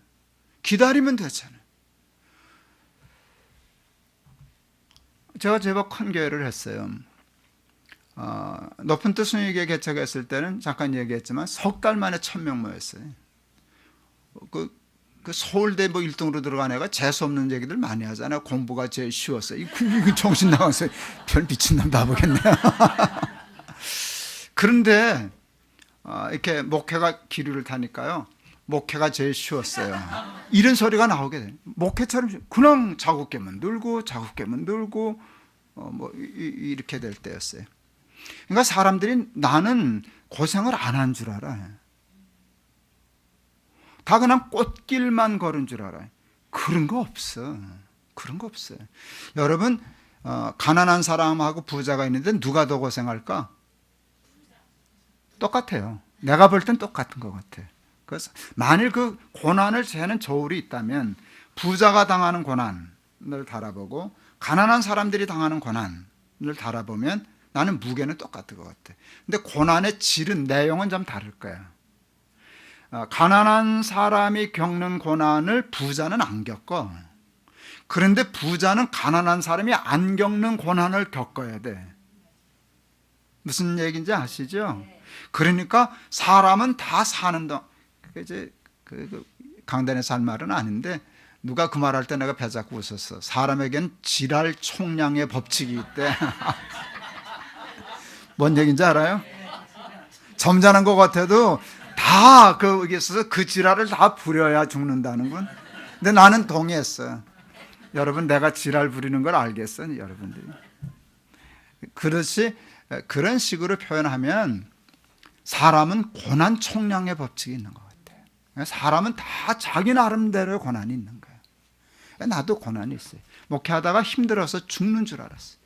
기다리면 되잖아. 제가 제법 큰 교회를 했어요. 높은 뜻 순위계 개척했을 때는 잠깐 얘기했지만 석 달 만에 1000명 모였어요. 그 서울대 뭐 1등으로 들어간 애가 재수없는 얘기들 많이 하잖아요. 공부가 제일 쉬웠어요. 이거 정신 나가서 별 미친놈 다 보겠네요. 그런데 이렇게 목회가 기류를 타니까요. 목회가 제일 쉬웠어요. 이런 소리가 나오게 돼요. 목회처럼 그냥 자국깨만 늘고 자국깨만 늘고 뭐 이렇게 될 때였어요. 그러니까 사람들이 나는 고생을 안 한 줄 알아요. 다 그냥 꽃길만 걸은 줄 알아요. 그런 거 없어. 그런 거 없어요. 여러분 가난한 사람하고 부자가 있는데 누가 더 고생할까? 똑같아요. 내가 볼 땐 똑같은 것 같아. 그래서 만일 그 고난을 재는 저울이 있다면 부자가 당하는 고난을 달아보고 가난한 사람들이 당하는 고난을 달아보면 나는 무게는 똑같을 것 같아. 근데 고난의 질은, 내용은 좀 다를 거야. 가난한 사람이 겪는 고난을 부자는 안 겪어. 그런데 부자는 가난한 사람이 안 겪는 고난을 겪어야 돼. 무슨 얘기인지 아시죠? 그러니까 사람은 다 사는 동안, 이제 강단에서 할 말은 아닌데, 누가 그 말할 때 내가 배 잡고 웃었어. 사람에겐 지랄 총량의 법칙이 있대. 뭔 얘기인지 알아요? 점잖은 것 같아도 다 거기에 있어서 그 지랄을 다 부려야 죽는다는군. 근데 나는 동의했어요. 여러분, 내가 지랄 부리는 걸 알겠어요, 여러분들이. 그렇지, 그런 식으로 표현하면 사람은 고난 총량의 법칙이 있는 것 같아요. 사람은 다 자기 나름대로의 고난이 있는 거예요. 나도 고난이 있어요. 목회하다가 힘들어서 죽는 줄 알았어요.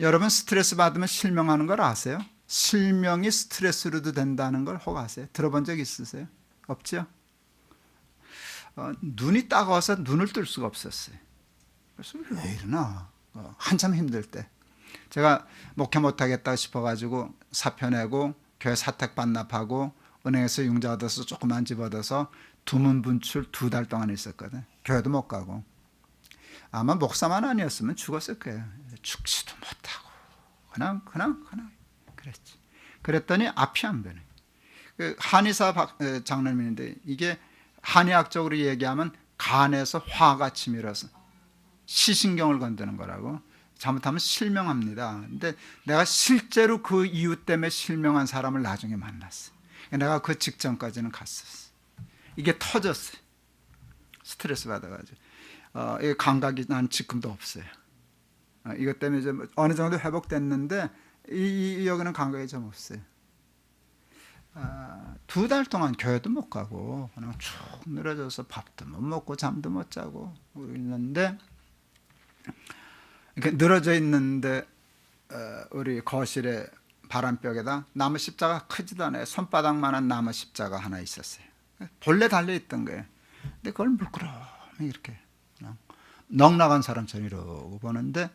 여러분, 스트레스 받으면 실명하는 걸 아세요? 실명이 스트레스로도 된다는 걸 혹 아세요? 들어본 적 있으세요? 없죠? 눈이 따가워서 눈을 뜰 수가 없었어요. 그래서 왜 이러나? 한참 힘들 때. 제가 목회 못하겠다 싶어가지고 사표 내고 교회 사택 반납하고 은행에서 융자 얻어서 조그만 집 얻어서 두문 분출 2달 동안 있었거든. 교회도 못 가고. 아마 목사만 아니었으면 죽었을 거예요. 죽지도 못하고 그냥 그랬지. 그랬더니 앞이 안 변해. 한의사 장로님인데, 이게 한의학적으로 얘기하면 간에서 화가 치밀어서 시신경을 건드는 거라고. 잘못하면 실명합니다. 근데 내가 실제로 그 이유 때문에 실명한 사람을 나중에 만났어. 내가 그 직전까지는 갔었어. 이게 터졌어요. 스트레스 받아가지고. 이 감각이 난 지금도 없어요. 이것 때문에 좀 어느 정도 회복됐는데 여기는 감각이 좀 없어요. 2달 동안 교회도 못 가고 그냥 쭉 늘어져서 밥도 못 먹고 잠도 못 자고 있는데, 이렇게 늘어져 있는데 우리 거실에 바람벽에다 나무 십자가, 크지도 않아요. 손바닥만한 나무 십자가 하나 있었어요. 본래 달려있던 거예요. 근데 그걸 물끄러미 이렇게 그냥 넉나간 사람처럼 이러고 보는데,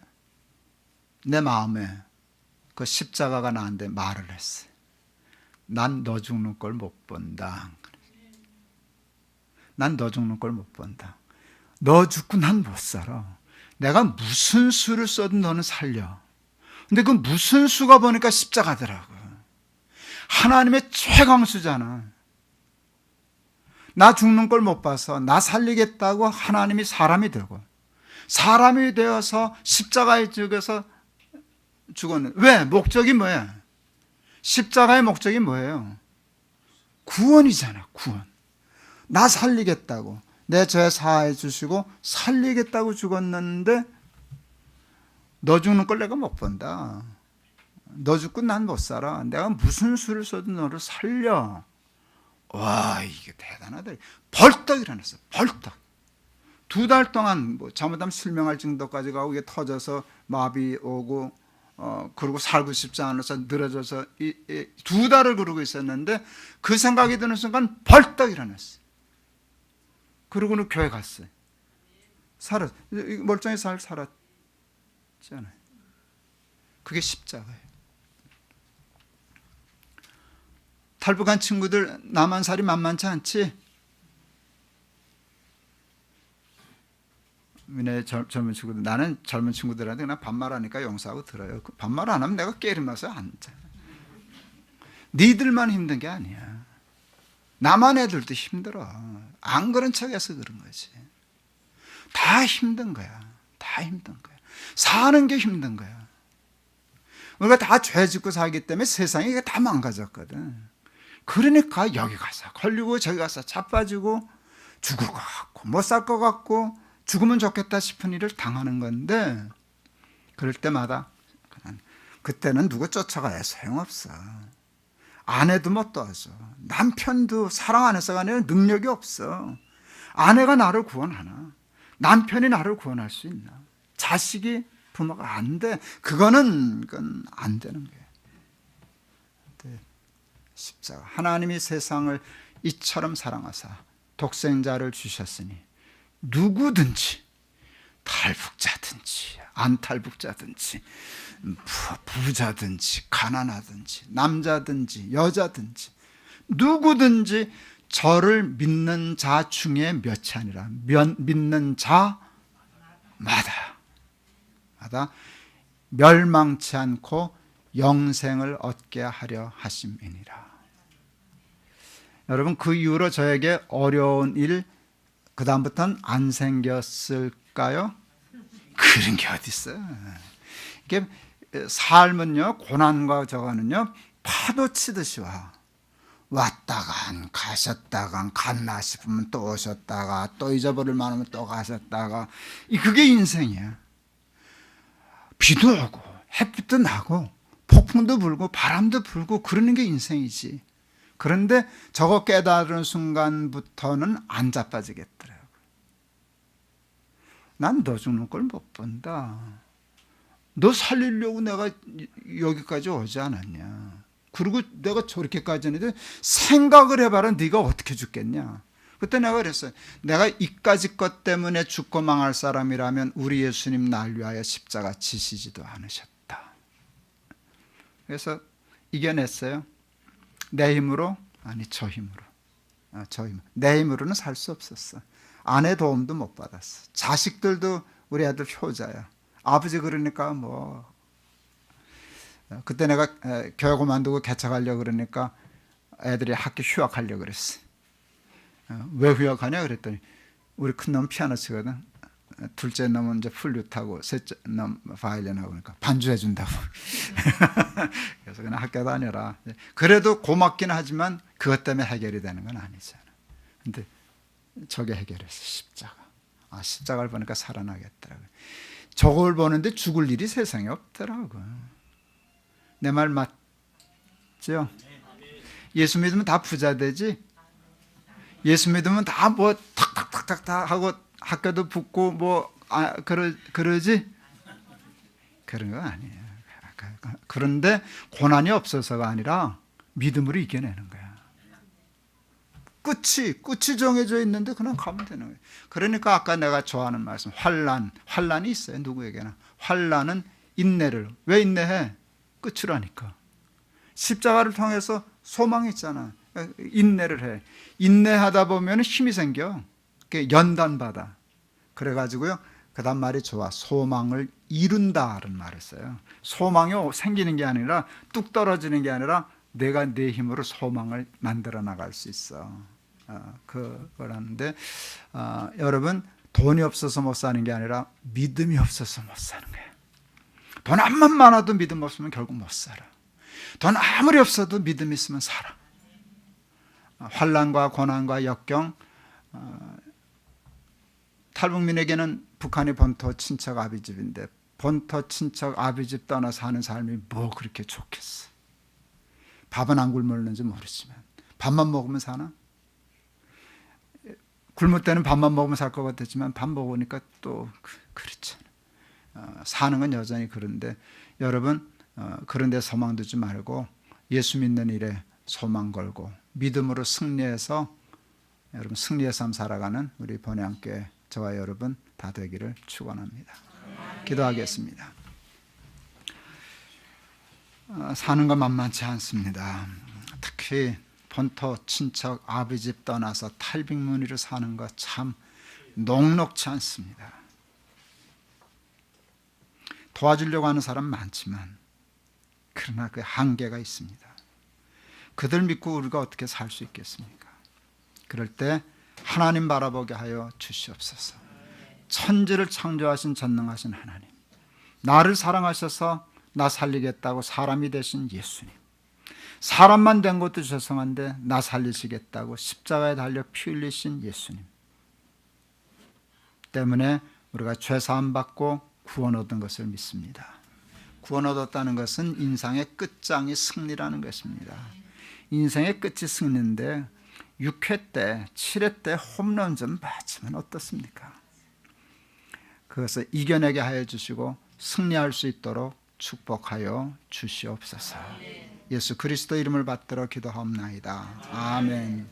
내 마음에 그 십자가가 나한테 말을 했어요. 난 너 죽는 걸 못 본다. 난 너 죽는 걸 못 본다. 너 죽고 난 못 살아. 내가 무슨 수를 써도 너는 살려. 근데 그 무슨 수가 보니까 십자가더라고. 하나님의 최강수잖아. 나 죽는 걸 못 봐서 나 살리겠다고 하나님이 사람이 되고, 사람이 되어서 십자가에 죽어서 죽었는데, 왜? 목적이 뭐야? 십자가의 목적이 뭐예요? 구원이잖아. 구원. 나 살리겠다고, 내 죄 사해 주시고 살리겠다고 죽었는데, 너 죽는 걸 내가 못 본다. 너 죽고 난 못 살아. 내가 무슨 수를 써도 너를 살려. 와, 이게 대단하다. 벌떡 일어났어. 벌떡. 2달 동안 뭐 잘못하면 실명할 정도까지 가고, 이게 터져서 마비 오고, 그리고 살고 싶지 않아서 늘어져서 2달을 그러고 있었는데, 그 생각이 드는 순간 벌떡 일어났어. 그러고는 교회 갔어요. 살았. 멀쩡히 살았잖아요. 그게 십자가예요. 탈북한 친구들 나만 살이 만만치 않지? 젊은 친구들, 나는 젊은 친구들한테 그냥 반말하니까 용서하고 들어요. 반말 안 하면 내가 깨리면서 앉아. 니들만 힘든 게 아니야. 남한 애들도 힘들어. 안 그런 척해서 그런 거지. 다 힘든 거야. 다 힘든 거야. 사는 게 힘든 거야. 우리가 다 죄 짓고 살기 때문에 세상이 이게 다 망가졌거든. 그러니까 여기 가서 걸리고 저기 가서 자빠지고 죽을 것 같고 못 살 것 같고 죽으면 좋겠다 싶은 일을 당하는 건데, 그럴 때마다 그때는 누구 쫓아가야 소용없어. 아내도 못 도와줘. 남편도 사랑 안 해서가 아니라 능력이 없어. 아내가 나를 구원하나? 남편이 나를 구원할 수 있나? 자식이, 부모가 안 돼. 그건 안 되는 거예요. 십자가. 하나님이 세상을 이처럼 사랑하사 독생자를 주셨으니 누구든지 탈북자든지 안 탈북자든지 부자든지 가난하든지 남자든지 여자든지 누구든지 저를 믿는 자 중에 몇이 아니라 믿는 자마다 멸망치 않고 영생을 얻게 하려 하심이니라. 여러분, 그 이후로 저에게 어려운 일 그 다음부터는 안 생겼을까요? 그런 게 어디 있어요. 이게 삶은요, 고난과 저거는요 파도 치듯이 왔다간 가셨다간 갔나 싶으면 또 오셨다가 또 잊어버릴 만하면 또 가셨다가, 그게 인생이야. 비도 오고 햇빛도 나고 폭풍도 불고 바람도 불고 그러는 게 인생이지. 그런데 저거 깨달은 순간부터는 안 자빠지겠더라고요. 난 너 죽는 걸 못 본다. 너 살리려고 내가 여기까지 오지 않았냐. 그리고 내가 저렇게까지 했는데 생각을 해봐라. 네가 어떻게 죽겠냐. 그때 내가 그랬어요. 내가 이까지 것 때문에 죽고 망할 사람이라면 우리 예수님 날 위하여 십자가 지시지도 않으셨다. 그래서 이겨냈어요. 내 힘으로? 아니, 저 힘으로. 저 힘. 내 힘으로는 살 수 없었어. 아내 도움도 못 받았어. 자식들도 우리 애들 효자야. 아버지 그러니까 그때 내가 교회 그만두고 개척하려고 그러니까 애들이 학교 휴학하려고 그랬어. 왜 휴학하냐 그랬더니 우리 큰놈 피아노 치거든. 둘째 놈은 이제 플룻하고 셋째 놈 바이올린하고 그러니까 반주해 준다고. 그래서 그냥 학교 다녀라. 그래도 고맙긴 하지만 그것 때문에 해결이 되는 건 아니잖아. 근데 저게 해결했어. 십자가. 십자가를 보니까 살아나겠더라고요. 저걸 보는데 죽을 일이 세상에 없더라고요. 내 말 맞죠? 예수 믿으면 다 부자 되지? 예수 믿으면 다 탁탁탁탁 하고 학교도 붙고 그러지? 그런 거 아니에요. 그런데 고난이 없어서가 아니라 믿음으로 이겨내는 거야. 끝이 정해져 있는데 그냥 가면 되는 거예요. 그러니까 아까 내가 좋아하는 말씀, 환난이 있어요. 누구에게나. 환난은 인내를. 왜 인내해? 끝이라니까. 십자가를 통해서 소망이 있잖아. 인내를 해. 인내하다 보면 힘이 생겨. 연단받아. 그래가지고요, 그 다음 말이 좋아. 소망을 이룬다는 말을 써요. 소망이 생기는 게 아니라 뚝 떨어지는 게 아니라 내가 내 힘으로 소망을 만들어 나갈 수 있어. 그거라는데, 여러분, 돈이 없어서 못 사는 게 아니라 믿음이 없어서 못 사는 거예요. 돈 암만 많아도 믿음 없으면 결국 못 살아. 돈 아무리 없어도 믿음 있으면 살아. 환난과 고난과 역경, 탈북민에게는 북한이 본토 친척 아비집인데 본토 친척 아비집 떠나 사는 삶이 뭐 그렇게 좋겠어. 밥은 안 굶었는지 모르지만 밥만 먹으면 사나? 굶을 때는 밥만 먹으면 살 것 같았지만 밥 먹으니까 또 그렇잖아. 사는 건 여전히 그런데 여러분, 그런데 소망 두지 말고 예수 믿는 일에 소망 걸고 믿음으로 승리해서 여러분 승리의 삶 살아가는 우리 번영교회 저와 여러분 다 되기를 축원합니다. 기도하겠습니다. 사는 건 만만치 않습니다. 특히 본토 친척 아버지 집 떠나서 탈북민으로 사는 것 참 녹록치 않습니다. 도와주려고 하는 사람 많지만 그러나 그 한계가 있습니다. 그들 믿고 우리가 어떻게 살 수 있겠습니까? 그럴 때 하나님 바라보게 하여 주시옵소서. 천지를 창조하신 전능하신 하나님, 나를 사랑하셔서 나 살리겠다고 사람이 되신 예수님, 사람만 된 것도 죄송한데 나 살리시겠다고 십자가에 달려 피 흘리신 예수님 때문에 우리가 죄사함 받고 구원 얻은 것을 믿습니다. 구원 얻었다는 것은 인생의 끝장이 승리라는 것입니다. 인생의 끝이 승리인데 6회 때 7회 때 홈런 좀 맞으면 어떻습니까? 그것을 이겨내게 하여 주시고 승리할 수 있도록 축복하여 주시옵소서. 예수 그리스도 이름을 받들어 기도하옵나이다. 아멘.